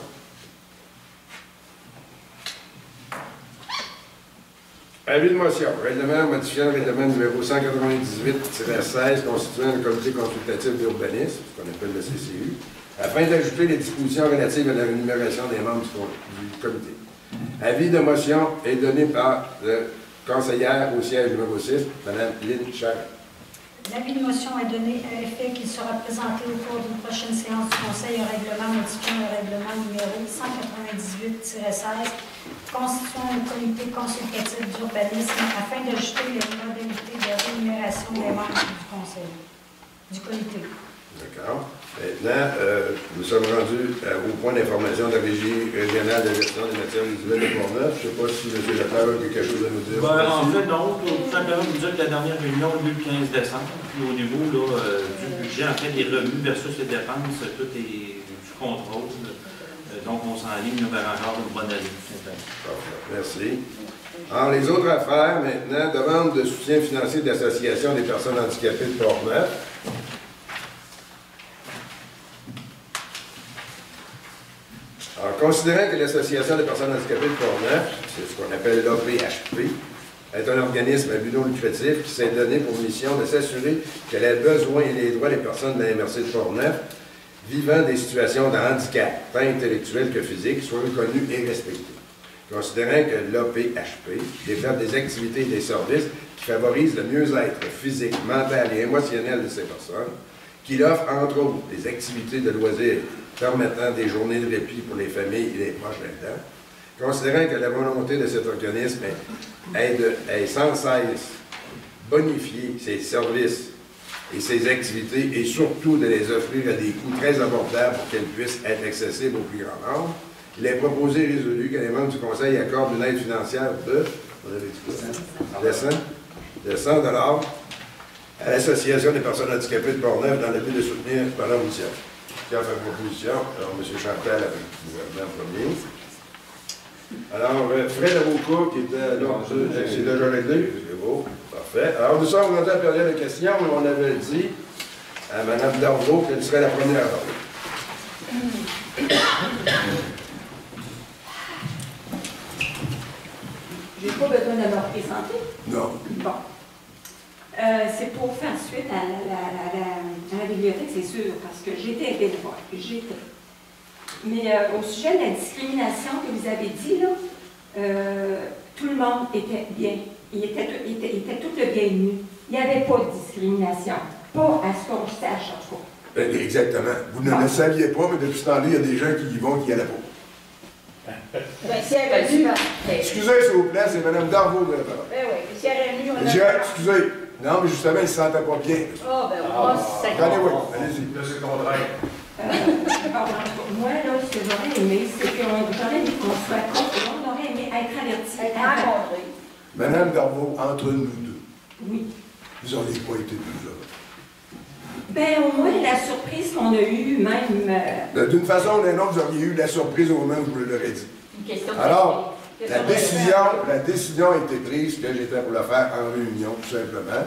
Avis de motion. Règlement modifiant le règlement numéro 198-16 constituant le comité consultatif d'urbanisme, ce qu'on appelle le CCU, afin d'ajouter les dispositions relatives à la rémunération des membres du comité. Avis de motion est donné par le conseillère au siège numéro 6, Mme Lynn Charest. L'avis de motion est donné à l'effet qu'il sera présenté au cours d'une prochaine séance du Conseil au règlement modifiant le règlement numéro 198-16 constituant le comité consultatif d'urbanisme afin d'ajouter les modalités de rémunération des membres du Conseil, du comité. D'accord. Maintenant, nous sommes rendus au point d'information de la Régie régionale de gestion des matières visuelles de Portneuf. Je ne sais pas si M. Leclerc a quelque chose à nous dire. En fait, non. Tout simplement vous dire que la dernière réunion a eu le 15 décembre. Puis au niveau là, du budget, en fait, les revenus versus les dépenses, tout est du contrôle. Donc, on s'enligne vers encore une bonne année. Merci. Alors, les autres affaires, maintenant, demande de soutien financier de l'Association des personnes handicapées de Portneuf. Alors, considérant que l'Association des personnes handicapées de Portneuf, c'est ce qu'on appelle l'APHP, est un organisme à but non lucratif qui s'est donné pour mission de s'assurer que les besoins et les droits des personnes de la MRC de Portneuf vivant des situations de handicap, tant intellectuel que physique, soient reconnus et respectés. Considérant que l'APHP développe des activités et des services qui favorisent le mieux-être physique, mental et émotionnel de ces personnes, qu'il offre entre autres des activités de loisirs permettant des journées de répit pour les familles et les proches aidants, considérant que la volonté de cet organisme est sans cesse bonifier ses services et ses activités et surtout de les offrir à des coûts très abordables pour qu'elles puissent être accessibles au plus grand nombre, il est proposé et résolu que les membres du Conseil accordent une aide financière de 100 $, à l'Association des personnes handicapées de Portneuf dans le but de soutenir Mme Michel. Qui a fait proposition? Alors, M. Chantal avec le gouvernement en premier. Alors, Fred Avocat qui était là, c'est déjà réglé. C'est beau. Parfait. Alors, nous sommes rendus à la période de questions où on avait dit à Mme Darvaux qu'elle serait la première à parler. J'ai pas besoin de me représenter. Non. Bon. C'est pour faire suite à la bibliothèque, c'est sûr, parce que j'étais bénévole. J'étais. Mais au sujet de la discrimination que vous avez dit, là, tout le monde était bien. Il était tout le bienvenu. Il n'y avait pas de discrimination. Pas à ce qu'on sache, en tout cas. Exactement. Vous ne le saviez pas, mais depuis ce temps-là, il y a des gens qui y vont, qui n'y allaient pas. Si elle avait dû. Excusez, s'il vous plaît, c'est Mme Darvaux de la parole. Ben oui, si elle avait dû, on a. Excusez. Non, mais justement, il ne se sentait pas bien. Ah, ben oui. Allez-y. Là, c'est le contraire. Moi, là, ce que j'aurais aimé, c'est j'aurais aimé qu'on soit contre. On aurait aimé être averti. Être rencontré. Mme Darvaux, entre nous deux, Oui. vous n'auriez pas été plus heureux. Ben, au moins, la surprise qu'on a eue, même. D'une façon ou d'une autre, vous auriez eu la surprise au moment où je vous l'aurais dit. Une question de Alors, la décision a été prise que j'étais pour la faire en réunion, tout simplement.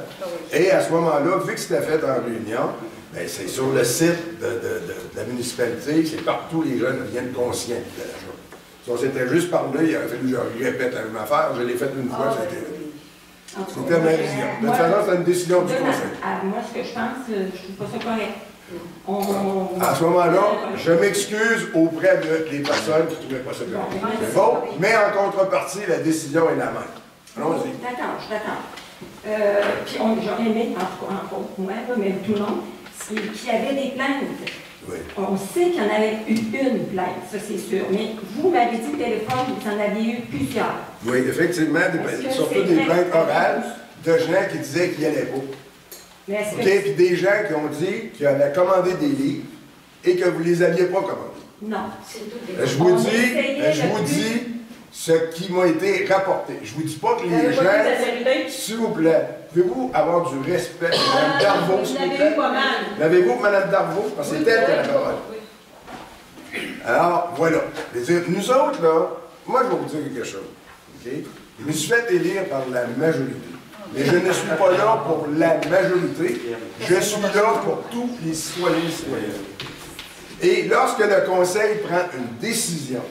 Et à ce moment-là, vu que c'était fait en réunion, ben, c'est sur le site de la municipalité, c'est partout les jeunes deviennent conscients de la chose. Si on s'était juste parlé, il aurait fallu que je répète la même affaire. Je l'ai faite une fois, c'était ma vision. De toute façon, c'est une décision du conseil. Moi, ce que je pense, je trouve pas ça correct. À ce moment-là, je m'excuse auprès des personnes qui ne trouvaient pas ça correct. C'est bon, mais en contrepartie, la décision est la même. Allons-y. Je t'attends. Puis j'aurais aimé, encore moi, mais tout le monde, qu'il y avait des plaintes. Oui. On sait qu'il y en avait eu une plainte, ça c'est sûr. Mais vous m'avez dit au téléphone que vous en aviez eu plusieurs. Oui, effectivement, surtout des plaintes orales de gens qui disaient qu'ils n'y allaient pas. Puis des gens qui ont dit qu'ils avaient commandé des livres et que vous ne les aviez pas commandés. Non. Je vous dis ce qui m'a été rapporté. Je ne vous dis pas que les gens, s'il vous plaît, pouvez-vous avoir du respect pour Mme Darvaux, s'il vous plaît? L'avez-vous, Mme Darvaux? Parce que c'est elle qui a la parole. Alors, voilà. Nous autres, là, moi, je vais vous dire quelque chose. Okay? Je me suis fait élire par la majorité. Mais je ne suis pas là pour la majorité. Je suis là pour tous les citoyens et citoyennes. Et lorsque le Conseil prend une décision,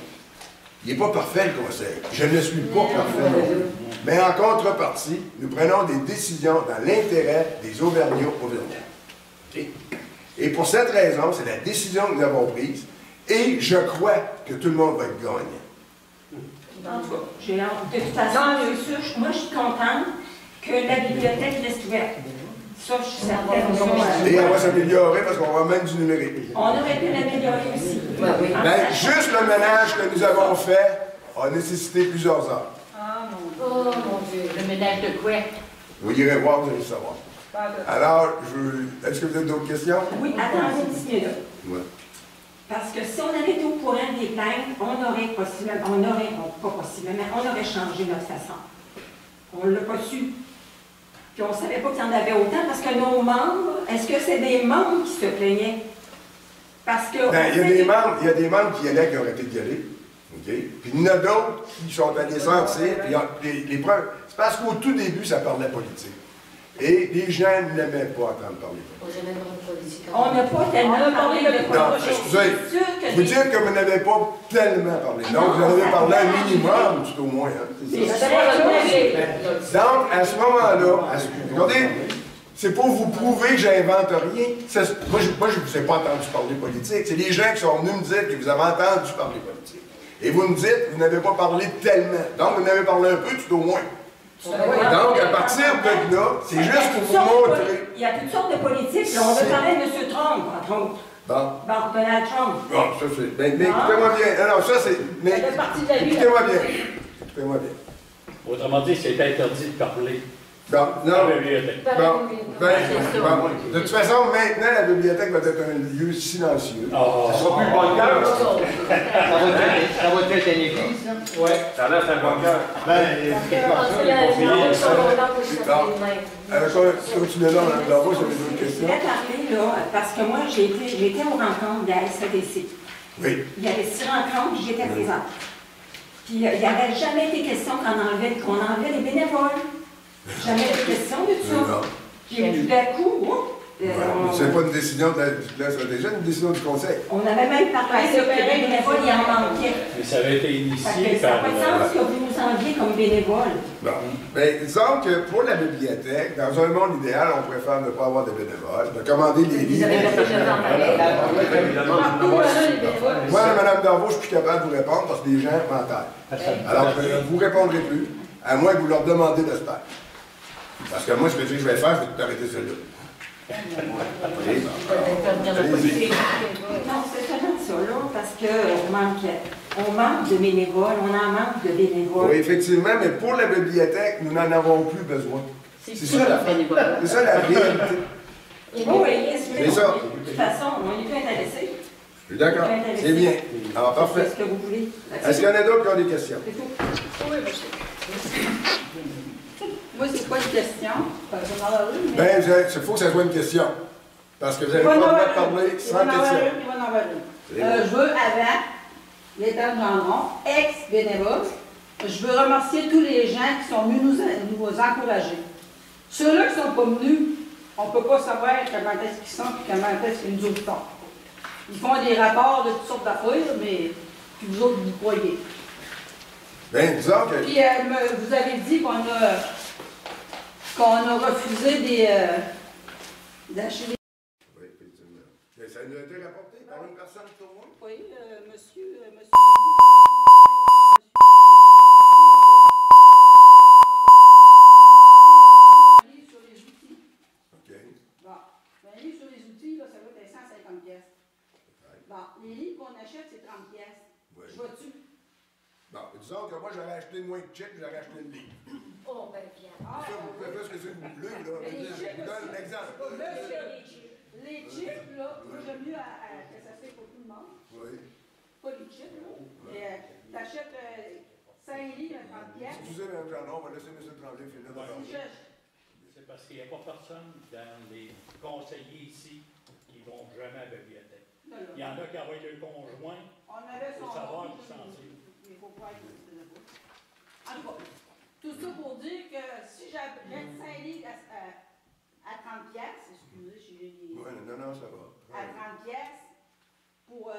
il n'est pas parfait, le Conseil. Je ne suis pas parfait. Mais en contrepartie, nous prenons des décisions dans l'intérêt des Auvergnats. Okay? Et pour cette raison, c'est la décision que nous avons prise. Et je crois que tout le monde va être gagnant. En tout cas, j'ai hâte. De toute façon, moi, je suis contente que la bibliothèque reste ouverte. Ça, je suis certaine. Et on va s'améliorer parce qu'on va même du numérique. On aurait pu l'améliorer aussi. Ben, juste le ménage que nous avons fait a nécessité plusieurs heures. Oh mon Dieu, le ménage de quoi? Vous irez voir, vous allez le savoir. Alors, est-ce que vous avez d'autres questions? Oui, attendez une petite minute. Ouais. Parce que si on avait été au courant des plaintes, on aurait changé notre façon. On ne l'a pas su. Puis on ne savait pas qu'il y en avait autant parce que nos membres, est-ce que c'est des membres qui se plaignaient? Parce que. Il y a des membres qui allaient qui auraient été violés. Okay? Puis il y en a d'autres qui sont allés sentir. Puis les preuves. C'est parce qu'au tout début, ça parlait politique. Et les gens n'aimaient pas entendre parler politique. On n'a pas tellement parlé de politique. Non, excusez. Vous dites que vous n'avez pas tellement parlé. Donc, vous en avez parlé un minimum, tout au moins. Hein. Donc, à ce moment-là, regardez, c'est pour vous prouver que j'invente rien. Moi, je ne vous ai pas entendu parler politique. C'est les gens qui sont venus me dire que vous avez entendu parler politique. Et vous me dites que vous n'avez pas parlé tellement. Donc, vous en avez parlé un peu, tout au moins. Donc, à partir de là, c'est juste pour vous montrer. Il y a toutes sortes de politiques. Là, on veut parler de M. Trump, entre autres. Bon. Donald Trump. Bon, ça c'est. Mais écoutez-moi bien. Non, ça c'est. Mais écoutez-moi bien. Écoutez-moi bien. Autrement dit, c'est interdit de parler. Bon, non. De toute façon, maintenant, la bibliothèque va être un lieu silencieux. Ça sera plus le bon cœur. Ça va être était l'église, là? Ouais. Ça a l'air d'un bon cœur. Continuez là, Mme Darvaux, j'avais d'autres Je questions. voulais parler, là, parce que moi, j'ai été aux rencontres de la SADC. Oui. Il y avait 6 rencontres, puis j'étais présente. Puis il n'y avait jamais été question qu'on enlevait les bénévoles. Jamais été question de ça. Puis tout d'un coup, c'est pas une décision de la c'est déjà une décision du conseil. on avait même parlé que les bénévoles, il en manquait. Mais ça avait été Fait initié que ça n'a par... pas de sens que vous nous enviez comme bénévoles. Bon. Mais disons que pour la bibliothèque, dans un monde idéal, on préfère ne pas avoir de bénévoles, de commander les livres. Moi, Mme Darvaux, je suis plus capable de vous répondre parce que les gens m'entendent. Alors, je ne vous répondrai plus, à moins que vous leur demandiez de se taire. Parce que moi, ce que je vais faire, je vais tout arrêter celui-là. Allez-y. Non, c'est seulement ça, là, parce qu'on manque de bénévoles, on en manque de bénévoles. Oui, effectivement, mais pour la bibliothèque, nous n'en avons plus besoin. C'est ça la C'est ça la réalité. Oui, c'est ça. De toute façon, on est plus intéressés. Je suis d'accord. C'est bien. Alors, parfait. C'est ce que vous voulez. Est-ce qu'il y en a d'autres qui ont des questions? C'est tout. Oui, monsieur. Moi, c'est pas une question. Je vais en avoir une, mais... Ben, il faut que ça soit une question. Parce que vous n'avez pas le droit de parler sans question. Il va en avoir une. Je veux, avant, Gaëtan Gendron, ex-bénévole, je veux remercier tous les gens qui sont venus nous encourager. Ceux-là qui ne sont pas venus, on ne peut pas savoir comment est-ce qu'ils sont et comment est-ce qu'ils nous autres font. Ils font des rapports de toutes sortes d'affaires, mais vous autres, vous croyez. Bien, disons que... Puis, vous avez dit qu'on a refusé d'acheter des... Oui, effectivement. Mais ça nous a été rapporté par une personne pour moi? Oui, monsieur... sur les outils. OK. Bon, un livre sur les outils, là, ça va être 150 pièces. Bon, les livres qu'on achète, c'est 30 pièces. Oui. Je vois-tu? Bon, disons que moi, j'aurais acheté moins de chèques, j'aurais acheté le livre. Oh, ben bien. Ça, vous pouvez faire ce que c'est que vous voulez, là. Je vous donne un exemple. Les chips, là, moi, j'aime mieux que ça se fait pour tout le monde. Oui. Pas les chips, là. Mais t'achètes 5 livres à 30 pièces. Excusez, Mme Gendron, on va laisser M. Tremblay finir de parler. C'est parce qu'il n'y a pas personne dans les conseillers ici qui vont jamais à la bibliothèque. Il y en a qui envoient le conjoint pour savoir qui s'en tire. Il faut pas être en tout cas, tout ça pour dire que si j'achète 5 livres à 30 pièces, excusez, j'ai... Oui, non, ça va. À 30 pièces, pour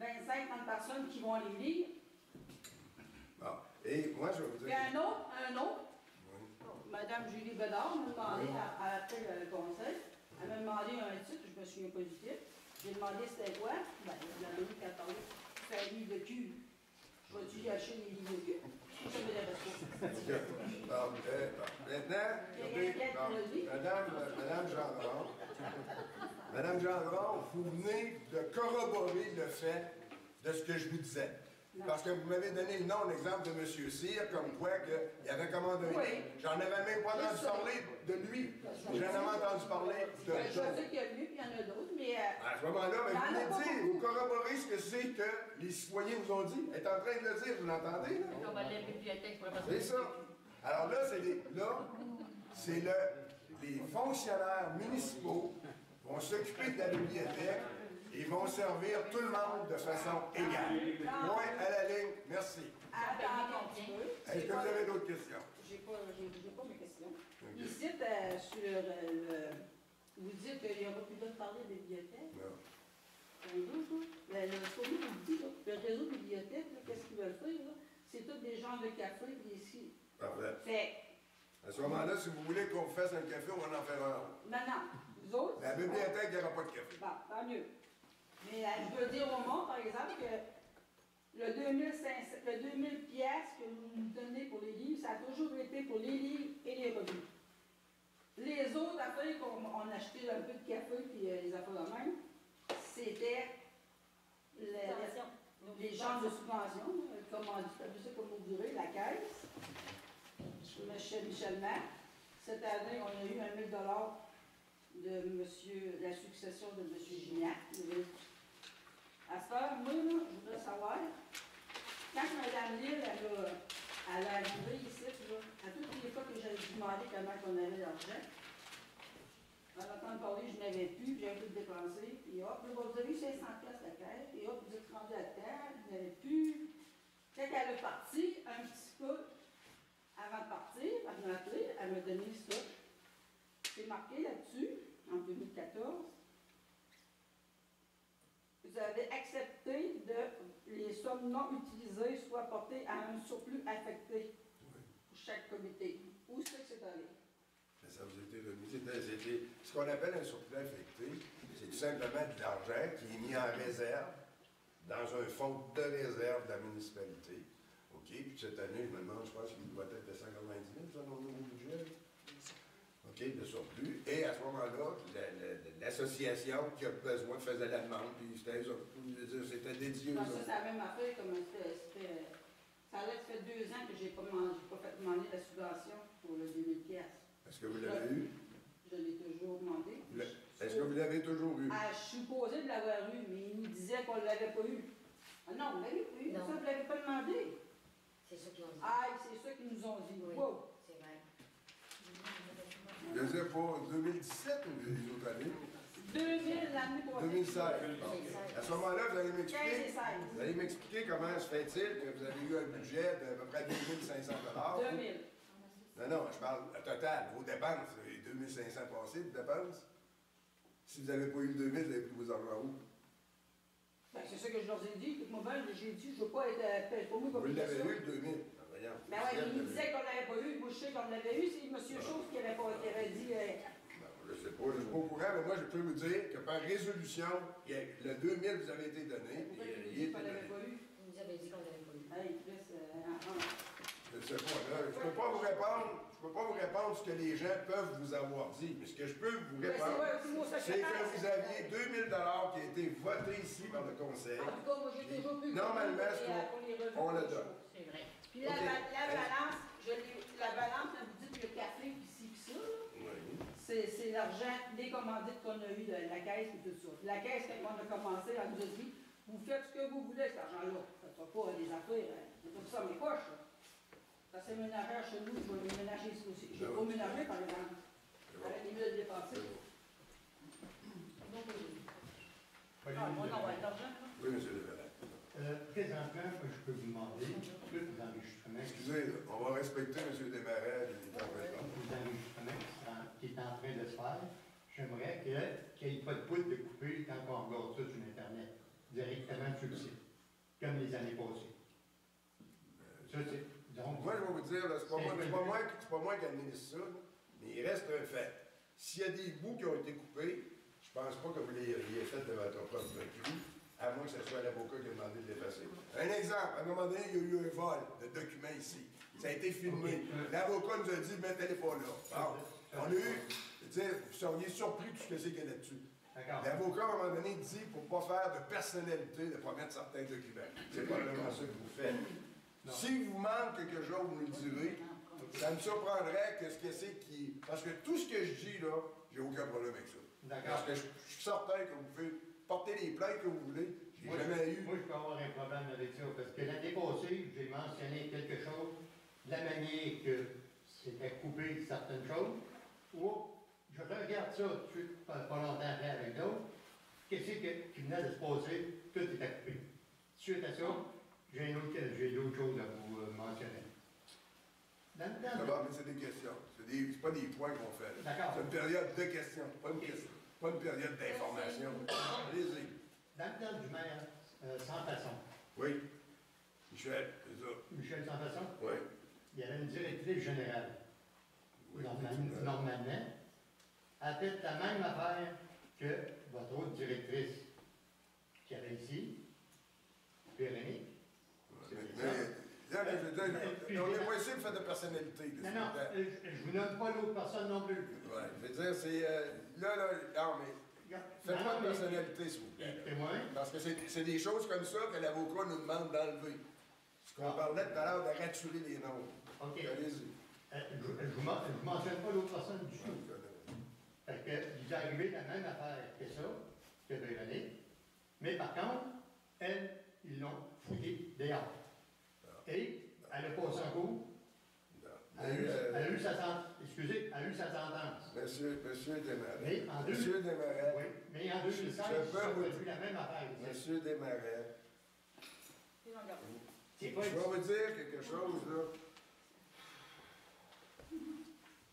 25-30 personnes qui vont les lire. Bon, et moi, je vais vous Puis dire... un autre, Mme Julie Bedard m'a demandé, après le conseil, elle m'a demandé un titre, je ne me souviens pas du titre. J'ai demandé c'était quoi. Ben, la dame qui a parlé, c'est un livre de cul. Je vais-tu y acheter des livres de cul? Ça me l'avait Bon, maintenant, Madame Gendron, vous venez de corroborer le fait de ce que je vous disais. Parce que vous m'avez donné le nom, l'exemple de M. Cyr, comme quoi il avait commandé un livre. J'en avais même pas entendu parler de lui. J'en avais entendu parler de je sais qu'il y a lui, puis il y en a d'autres, mais... à ce moment-là, vous venez de dire, vous corroborez ce que c'est que les citoyens vous ont dit. Elle est en train de le dire, vous l'entendez? C'est ça. Alors là, c'est les fonctionnaires municipaux vont s'occuper de la bibliothèque et vont servir tout le monde de façon égale. Point à la ligne. Merci. Est-ce que vous avez d'autres questions? J'ai pas mes questions. Ici, vous dites qu'il n'y aura plus de parler de bibliothèque. Non. Le réseau de bibliothèques, qu'est-ce qu'ils veulent faire? C'est tous des gens de café ici. Parfait. À ce moment-là, si vous voulez qu'on fasse un café, on va en faire un. Non. Vous autres? La bibliothèque, il n'y aura pas de café. Bon, tant mieux. Mais je veux dire au monde, par exemple, que le 2000 pièces que vous nous donnez pour les livres, ça a toujours été pour les livres et les revues. Les autres affaires qu'on achetait un peu de café et les affaires de même, c'était les gens de subvention, comme on dit, comme vous direz, la caisse, Michel Maire. Cette année, on a eu 1 000 de la succession de M. Gignac. À ce moment, moi, je voudrais savoir comment qu'on avait l'argent. En entendant parler, je n'avais plus, j'avais tout dépensé, puis hop, là, vous avez eu 500$ la caisse, puis hop, vous êtes rendu à terre, vous n'avez plus. Quand elle est partie, un petit peu avant de partir, elle m'a appelé, elle m'a donné ça. C'est marqué là-dessus, en 2014. Vous avez accepté de les sommes non utilisées soient portées à un surplus affecté pour chaque comité. Où c'est que c'est allé? Ça vous a été remis. Ce qu'on appelle un surplus affecté, c'est tout simplement de l'argent qui est mis en réserve dans un fonds de réserve de la municipalité. OK, puis cette année, je me demande, je pense qu'il doit être de 190 000, ça, dans le nouveau budget. OK, de surplus. Et à ce moment-là, l'association qui a besoin faisait la demande, puis c'était dédié. Non, ça, c'est la même affaire, comme c'était. Ça allait fait 2 ans que je n'ai pas fait demander la subvention pour le 2000$. Est-ce que vous l'avez eu? Je l'ai toujours demandé. Est-ce que vous l'avez toujours eu? Ah, je suis supposée de l'avoir eu, mais il nous disait qu'on ne l'avait pas eu. Ah non, vous l'avez pas eu. Ça, vous ne l'avez pas demandé. C'est ça qu'ils ont dit. Ah, c'est ça qu'ils nous ont dit. Oui, wow. c'est vrai. Je ne sais pas, 2017 ou les autres années? 2000, l'année passée. 2016. À ce moment-là, vous allez 15 et m'expliquer. 16. Vous allez m'expliquer comment se fait-il que vous avez eu un budget d'à peu près 2500 $. 2000. Non, je parle au total, vos dépenses, les 2500 passés de dépenses. Si vous n'avez pas eu le 2000, vous avez pris vos argent où? Ben, c'est ça que je leur ai dit. Tout moi, j'ai dit, je ne veux pas être pêche pour moi comme Vous ça. l'avez eu le 2000. Ben oui, il me disait qu'on ne l'avait pas eu. Moi, je sais qu'on l'avait eu. C'est M. Chose qui avait dit. Je ne sais pas, je ne suis pas au courant, mais moi, je peux vous dire que par résolution, le 2000 vous avez été donné. Pourquoi il dit qu'on ne l'avait pas eu? Vous nous avez dit qu'on l'avait pas eu. Hey, Chris, je ne sais pas, là, je ne peux pas vous répondre ce que les gens peuvent vous avoir dit, mais ce que je peux vous répondre, c'est que vous aviez 2000 $ qui a été voté ici par le conseil. En tout cas, moi, j'ai toujours pu. Normalement, on le donne. C'est vrai. Puis la balance, la balance, quand vous dites le café, puis ci, puis ça, c'est l'argent des commandites qu'on a eu de la caisse et tout ça. La caisse, quand on a commencé, elle nous a dit, vous faites ce que vous voulez, cet argent-là. Ça ne sera pas des affaires, c'est tout ça mes poches. Ça s'est ménagé chez nous, je vais les ménager ici aussi. Je vais pas ménager, par exemple. Arrêtez mieux de dépenser. Donc, moi, on va être l'argent, là. Oui, M. Levelat. Présentement, je peux vous demander, tous les enregistrements. Excusez, on va respecter M. Desmarais, il est en train de Les enregistrements qui est en train de se faire, j'aimerais qu'il n'y ait pas de poutre de couper quand on regarde ça sur Internet, directement sur le site, comme les années passées. Ça, c'est. Donc, moi, je vais vous dire, c'est pas moi qui administre ça, mais il reste un fait. S'il y a des bouts qui ont été coupés, je ne pense pas que vous l'ayez fait de votre propre cul, à moins que ce soit l'avocat qui a demandé de l'effacer. Un exemple, à un moment donné, il y a eu un vol de documents ici. Ça a été filmé. L'avocat nous a dit, mettez-les pas là. Bon, on a eu, vous seriez surpris de tout ce que c'est qu'il y a là-dessus. L'avocat, à un moment donné, dit, pour ne pas faire de personnalité, de ne pas mettre certains documents. C'est probablement ça que vous faites. Si vous manque quelque chose, vous nous le direz. Ça me surprendrait que ce que c'est qui... Parce que tout ce que je dis, là, j'ai aucun problème avec ça. Parce que je suis certain que vous pouvez porter les plaintes que vous voulez. J'ai jamais eu... Moi, je peux avoir un problème avec ça, parce que l'année passée, j'ai mentionné quelque chose, de la manière que c'était coupé certaines choses, ou je regarde ça tout de suite, pas longtemps après avec d'autres, qu'est-ce qui venait de se passer, tout était coupé. Suite à ça, j'ai d'autres choses à vous mentionner. D'abord, mais c'est des questions. C'est pas des points qu'on fait. D'accord. C'est une période de questions, pas une période d'information. Allez-y. Dans le temps du maire Sans Façon. Oui. Michel, c'est ça. Michel Sans Façon? Oui. Il y avait une directrice générale. Oui, normalement, elle a fait la même affaire que votre autre directrice qui avait ici, Véronique. On n'est pas ici pour faire de personnalité. Non, je vous nomme pas l'autre personne non plus. Oui, je veux dire, c'est... non, mais... Faites pas de personnalité, s'il vous plaît. Parce que c'est des choses comme ça que l'avocat nous demande d'enlever. Ce qu'on parlait tout à l'heure de raturer les noms. OK. Allez-y. Je ne mentionne pas l'autre personne du tout. Fait que, il est arrivé la même affaire que ça, que Véronique. Mais par contre, elle, ils l'ont fouillé dehors. Et elle a passé en cours. Elle a eu sa Monsieur Desmarais. Mais en Monsieur Desmarais. Oui, mais en 2016, je ça peux a vous vu la même affaire. Monsieur Desmarais. C'est Je pas vais vous dire quelque chose, là.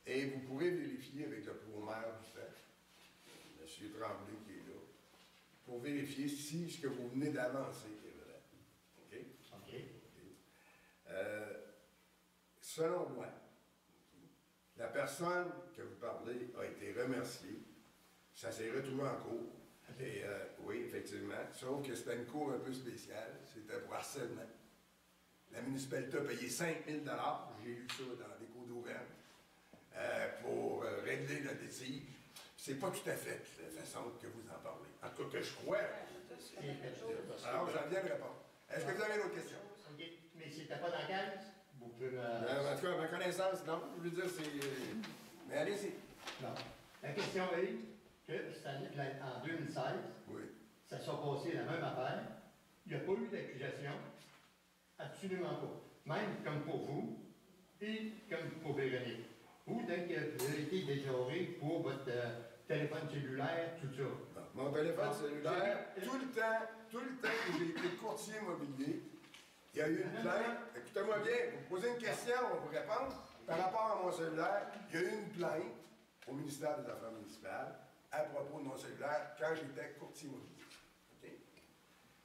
Et vous pourrez vérifier avec le pro-maire du fait, M. Tremblay qui est là, pour vérifier si ce que vous venez d'avancer est vrai. OK? OK. Selon moi, la personne que vous parlez a été remerciée. Ça s'est retrouvé en cours. Et, oui, effectivement. Sauf que c'était une cour un peu spéciale. C'était pour harcèlement. La municipalité a payé 5 000 $. J'ai lu ça dans les cours d'Auvergne. Pour régler la litige. C'est pas tout à fait la façon que vous en parlez. En tout cas, que je crois. Alors, j'en viens de répondre. Est-ce que vous avez une autre question? OK. Mais si t'as pas dans la case, vous pouvez en tout cas, à ma connaissance, non. Je veux dire, c'est... Mais allez-y. Non. La question est que cette année, en 2016, oui. Ça s'est passé la même affaire. Il n'y a pas eu d'accusation. Absolument pas. Même comme pour vous et comme pour Véronique. Vous, dès que vous avez été déclaré pour votre téléphone cellulaire, tout ça. Non. Mon téléphone cellulaire, tout le temps que j'ai été courtier immobilier, il y a eu une plainte. Écoutez-moi bien, vous me posez une question, on vous répond. Par rapport à mon cellulaire, il y a eu une plainte au ministère des Affaires municipales à propos de mon cellulaire quand j'étais courtier immobilier. Okay?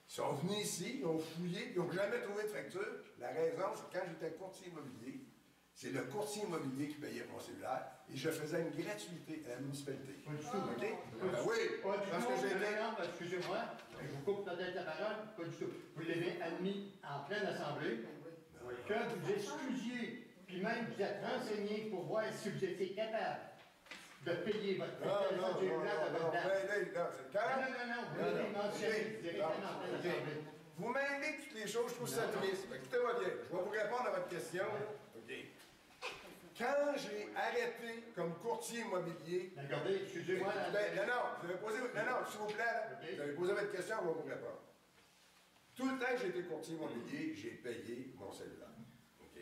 Ils sont venus ici, ils ont fouillé, ils n'ont jamais trouvé de facture. La raison, c'est que quand j'étais courtier immobilier, c'est le courtier immobilier qui payait mon cellulaire et je faisais une gratuité à la municipalité. Pas du tout. OK? Ben oui, pas du parce tout. que j'étais... Non, excusez-moi, je vous coupe peut-être la parole. Pas du tout. Vous l'avez admis en pleine assemblée que vous excusiez, puis même vous êtes renseigné pour voir si vous étiez capable de payer votre téléphone cellulaire à votre date. Non, vous l'avez mentionné directement en pleine assemblée. Vous mêlez toutes les choses, je trouve ça triste. Écoutez-moi bien, je vais vous répondre à votre question. OK. Quand j'ai arrêté comme courtier immobilier... Regardez, excusez-moi... vous avez posé... Non, s'il vous plaît, là, vous avez posé votre question, on va vous répondre. Tout le temps que j'ai été courtier immobilier, j'ai payé mon cellulaire. OK?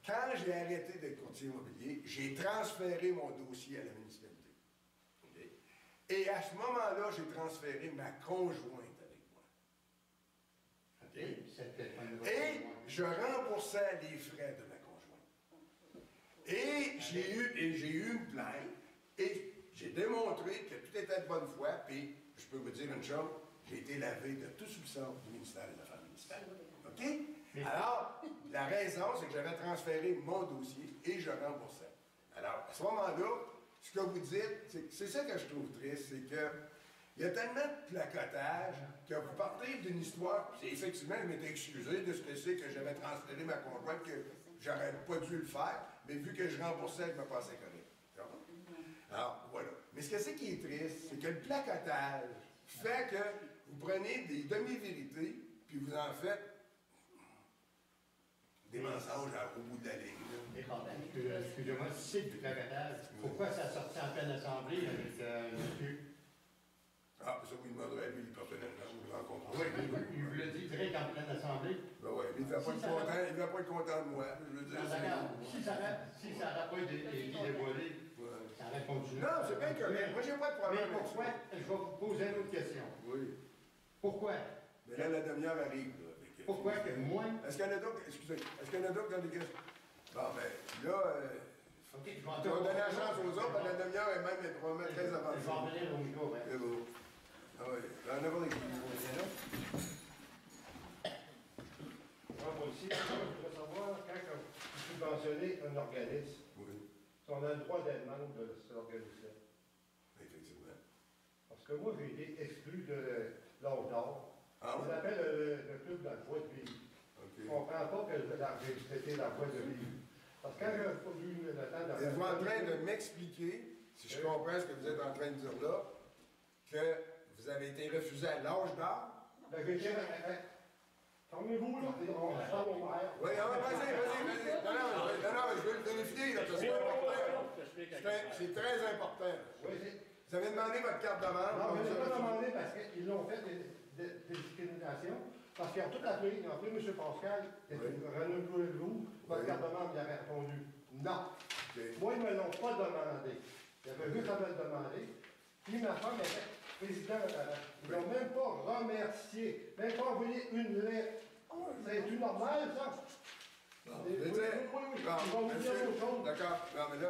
Quand j'ai arrêté d'être courtier immobilier, j'ai transféré mon dossier à la municipalité. OK? Et à ce moment-là, j'ai transféré ma conjointe avec moi. OK? Et je remboursais les frais de ma conjointe. Et j'ai eu une plainte, et j'ai démontré que tout était de bonne foi, puis je peux vous dire une chose, j'ai été lavé de tout soupçon du ministère des Affaires municipales. OK? Alors, la raison, c'est que j'avais transféré mon dossier et je remboursais. Alors, à ce moment-là, ce que vous dites, c'est ça que je trouve triste, c'est que il y a tellement de placotage que vous partez d'une histoire, c'est effectivement, je m'étais excusé de ce que c'est que j'avais transféré ma conjointe, que j'aurais pas dû le faire, mais vu que je remboursais, je me passais correct. Alors, voilà. Mais ce que c'est qui est triste, c'est que le placotage fait que vous prenez des demi-vérités, puis vous en faites des mensonges au bout de la ligne. Excusez-moi, si c'est du placotage, pourquoi ça a sorti en pleine assemblée avec le Ah, ça, vous demanderez à lui, personnellement, vous le rencontrez. Oui, il vous l'a dit direct en pleine assemblée. Ben oui, il ne va pas être content de moi. Je veux dire, si ça n'aurait pas été dévoilé, ça aurait continué. Non, c'est bien correct. Moi, j'ai pas de problème. Mais pourquoi? Je vais vous poser une autre question. Oui. Pourquoi? Mais là, la demi-heure arrive. Là, pourquoi que moi... Est-ce qu'il y en a d'autres? Excusez. Est-ce qu'il y en a d'autres dans les questions? Bon, ben, là... on va donner la chance aux autres, la demi-heure est même probablement très avancée. Je vais en venir au micro, oui. C'est beau. Ah oui, là, on a pas des questions. Moi aussi, je voudrais savoir, quand vous subventionnez un organisme, si on a le droit d'être membre de cet organisme-là. Effectivement. Parce que moi, j'ai été exclu de l'âge d'or. Ah oui? On appelle le club de la voie de vie. Je ne comprends pas que c'était la voie de vie. Parce que quand j'ai pas eu le temps de... Êtes-vous en train de m'expliquer, si je comprends ce que vous êtes en train de dire là, que vous avez été refusé à l'âge d'or? Ben, j'ai été... Formez-vous, là, on parle au maire. Oui, vas-y. Non, je veux le vérifier, là, parce que c'est important. C'est très important. Vous avez demandé votre carte de membre? Non, mais je n'ai pas demandé parce qu'ils l'ont fait des discriminations. Parce qu'ils ont tout appelé, M. Pascal, René Loup, votre carte de membre, il avait répondu non. Moi, ils ne me l'ont pas demandé. Il y avait vu comment le demander. Puis ma femme était présidente avant. Ils n'ont même pas remercié, même pas envoyé une lettre. C'est-tu normal, ça? Je veux dire, d'accord, non, mais là,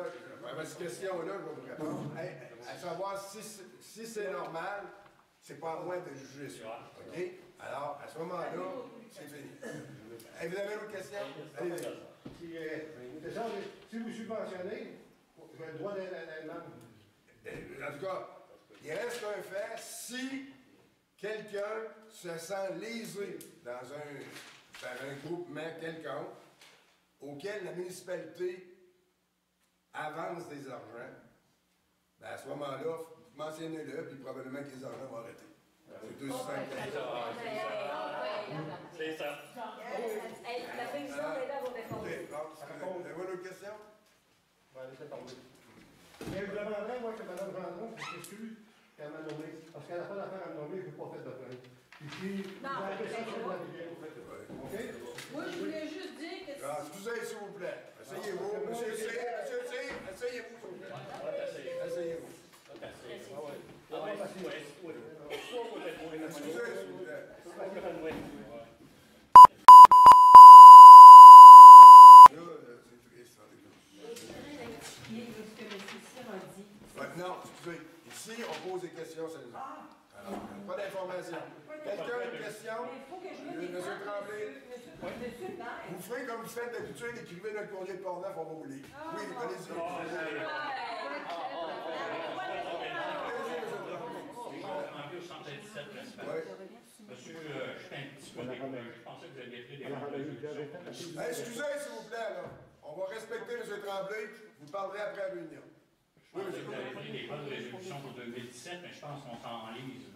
avec cette question-là, je vais vous répondre. À savoir si c'est normal, c'est pas à moi de juger ça. OK? Alors, à ce moment-là, c'est fini. Vous avez une autre question? Si vous subventionnez, vous avez le droit d'être membre. En tout cas, il reste un fait, si quelqu'un se sent lésé par un groupement quelconque auquel la municipalité avance des argents, ben à ce moment-là, mentionnez-le, puis probablement que les argents vont arrêter. C'est aussi simple que ça. C'est ça. La prévision est là pour répondre. Avez-vous une autre question? On va laisser tomber. Mais je demanderais, moi, que Mme Gendron s'excuse qu'elle m'a nommé. Parce qu'elle n'a pas d'affaire à me nommer, je n'ai pas fait de plainte. Puis si vous avez la question sur la vidéo, vous faites le OK? Moi, je voulais juste dire que... Excusez, s'il vous plaît. Asseyez-vous. Monsieur le Cyr, asseyez-vous, s'il vous plaît. Asseyez-vous. Excusez, s'il vous plaît. Non, excusez. Ici, on pose des questions, ça nous a. Alors, pas d'informations. Quelqu'un a une question? Monsieur Tremblay? Vous ferez comme vous faites d'habitude, écrivez notre courrier de Port-Neuf, on va vous lire. Oui, allez-y. Monsieur, je suis un petit peu découvert. Je pensais que vous aviez pris des résolutions. Excusez, s'il vous plaît, là. On va respecter M. Tremblay. Vous parlerez après la réunion. Je pense que vous avez pris des bonnes résolutions pour 2017, mais je pense qu'on s'enlise.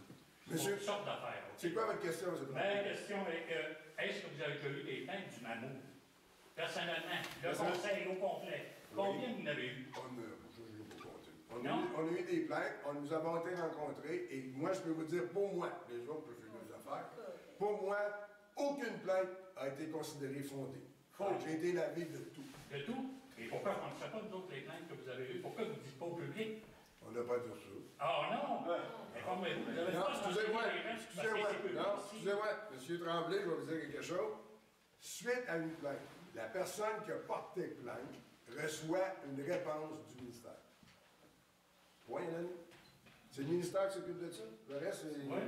Monsieur, toutes sortes d'affaires. C'est quoi votre question, M. Tremblay? Ma question est que, est-ce que vous avez déjà eu des plaintes du Mammouth? Personnellement, le conseil au complet. Combien vous en avez eu? On a eu des plaintes, nous avons été rencontrés, et moi, je peux vous dire, pour moi, les autres peuvent faire leurs affaires, pour moi, aucune plainte a été considérée fondée. J'ai été l'avis de tout. De tout? Et pourquoi on ne sait pas d'autres les plaintes que vous avez eues? Pourquoi vous ne dites pas au public? On n'a pas dit ça. Ah non! Mais comme vous avez non, pas excusez-moi, excusez-moi. M. Tremblay, je vais vous dire quelque chose. Suite à une plainte, la personne qui a porté plainte reçoit une réponse du ministère. Point, Hélène. C'est le ministère qui s'occupe de ça. Le reste, c'est... Oui.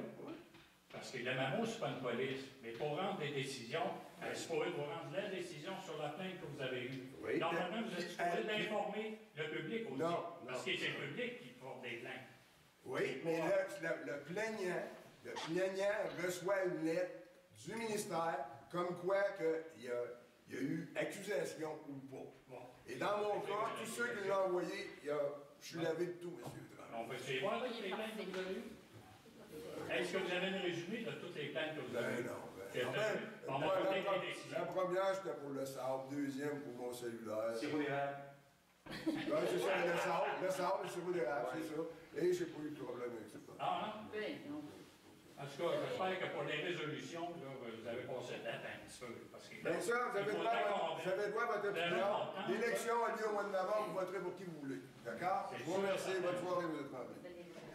Parce que le Mammouth, ce n'est pas une police. Mais pour rendre des décisions, c'est pour rendre la décision sur la plainte que vous avez eue. Oui. Normalement, vous êtes supposé d'informer le public aussi. Non. Parce que c'est le public qui porte des plaintes. Oui, mais le plaignant reçoit une lettre du ministère comme quoi il y a eu accusation ou pas. Bon. Et dans mon cas, tous ceux qui l'ont envoyé, je suis lavé de tout, monsieur Tremblay. On peut essayer de voir les plaintes que vous avez eues? Est-ce que vous avez un résumé de toutes les plaintes que vous avez eues? La première, c'était pour le sable. Deuxième, pour mon cellulaire. Sirop d'érable. C'est ça, le sable, le sirop d'érable, c'est ça. Et j'ai pas eu de problème avec ça. Ah non? En tout cas, j'espère que pour les résolutions, là, vous avez passé le date un petit peu. Parce que, bien sûr, vous avez droit à votre opinion. L'élection a lieu au mois de novembre, vous voterez pour qui vous voulez. D'accord? Je vous remercie. Bonne soirée, vous êtes Tremblay.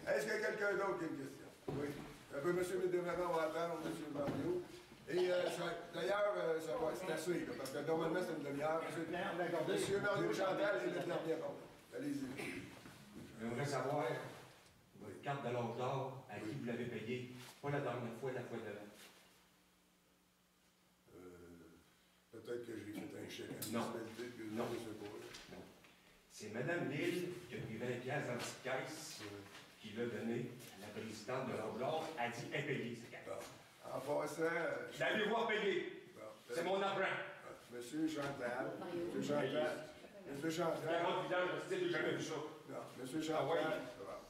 Est-ce qu'il y a quelqu'un d'autre qui a une question? Oui. Un peu, M. Médévernant, on va attendre, M. Mario. Et d'ailleurs, ça va être assez, là, parce que normalement, c'est une demi-heure. M. Mario Chantal, c'est le dernier parole. Allez-y. J'aimerais savoir, votre carte de l'âge d'or, à qui vous l'avez payée, pas la dernière fois, la fois d'avant. Peut-être que j'ai fait un chèque à la municipalité, que non. Je sais pas. Non. C'est Mme Lille qui a pris 20$ dans la petite caisse, qui l'a donné à la présidente de l'âge d'or. Elle dit impayée, cette carte. En passant... L'avez-vous repayé? C'est mon argent. Monsieur Chantal. Monsieur Chantal. J'ai jamais vu ça. Non, Monsieur Chantal.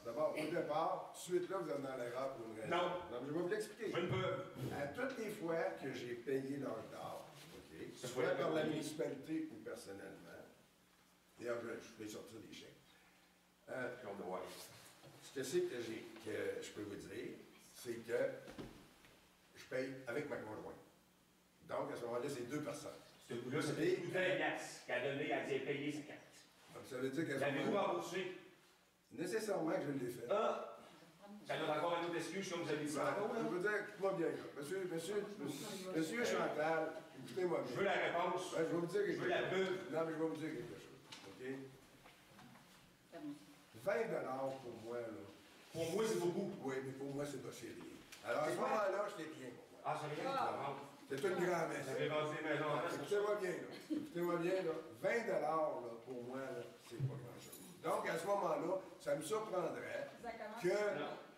D'abord, au départ, suite là, vous êtes dans l'erreur pour une raison. Non. Je vais vous l'expliquer. Une preuve. À toutes les fois que j'ai payé leur tard, soit par la municipalité ou personnellement, d'ailleurs, je vais sortir des chèques. Ce que c'est que je peux vous dire, c'est que je paye avec ma conjointe. Donc, à ce moment-là, c'est deux personnes. Ce coup-là, c'était 20$ qu'elle a donné, elle dit payer sa carte. Ça veut dire qu'à ce L'avez-vous moment-là, remboursé? nécessairement que je l'ai fait. Ah! Ça donne encore une autre excuse, comme vous avez dit ça. Je veux dire, écoute-moi bien, là. Monsieur Chantal, écoutez-moi bien. Je veux la réponse. Je vais vous dire quelque chose. Je veux la preuve. Non, mais je vais vous dire quelque chose. OK? 20 $ pour moi, là. Pour moi, c'est beaucoup. Oui, mais pour moi, c'est pas sérieux. Alors, à ce moment-là, je t'ai rien pour moi. Ah, ça vient de la vente. C'est une grand-messe. Vous avez vendu des maisons en reste. Écoutez-moi bien, là. Écoutez-moi bien, là. 20 $, là, pour moi, là, c'est pas grand-chose. Donc, à ce moment-là, ça me surprendrait que,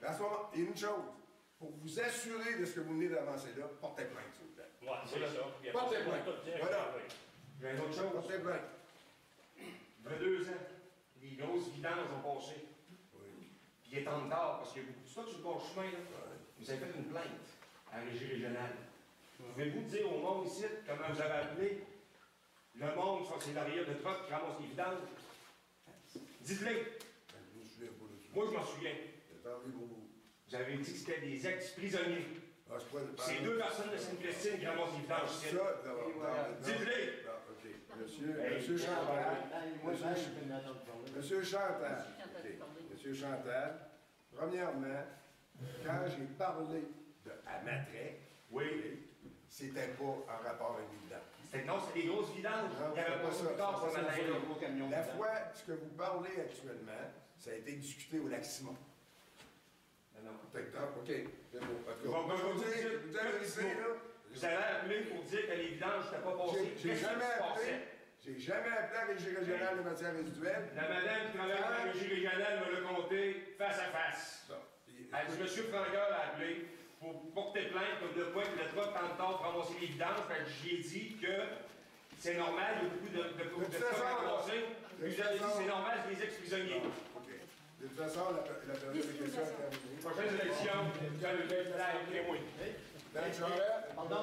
à ce moment, il y a une chose. Pour vous assurer de ce que vous venez d'avancer là, portez plainte, s'il vous plaît. Oui, c'est ça. Portez plainte. Voilà. J'ai une autre chose. Portez plainte. Il y a 2 ans, les grosses vidanges ont passé. Oui. Puis il est en retard, parce que c'est pas que sur le bon chemin, là. Vous avez fait une plainte à la régie régionale. Pouvez-vous dire au monde ici comment vous avez appelé le monde sur ces barrières de truck qui ramassent les vidanges? Dites-le. Je me souviens pas de ça. Moi, je m'en souviens. Attendez, Vous avez dit que c'était des ex-prisonniers. Ah, C'est 2 personnes de Sainte-Christine qui ramassent les vidanges ici. Dites-le. OK. Monsieur Chantal. Monsieur Chantal. OK. Monsieur Chantal. Premièrement, quand j'ai parlé à Matrec, oui, c'était pas en rapport avec les vidanges. Non, c'est des grosses vidanges. Non, Il n'y avait pas ça. La fois, ce que vous parlez actuellement, ça a été discuté au lac Simon. Non. OK, c'est beau. Vous avez appelé pour dire que les vidanges n'étaient pas passées. J'ai jamais appelé la Régie régionale des matières résiduelles. La madame qui travaille à la Régie régionale me l'a compté face à face. Elle dit, M. Franqueur a appelé pour porter plainte comme le point que le truck tente tard pour ramasser les vidanges. J'y ai dit que c'est normal, il y a beaucoup de trucks à ramasser. Puis vous avez dit c'est normal, c'est des ex-prisonniers. De toute façon, la période de questions est terminée. Prochaine élection, vous allez le témoin. Pardon,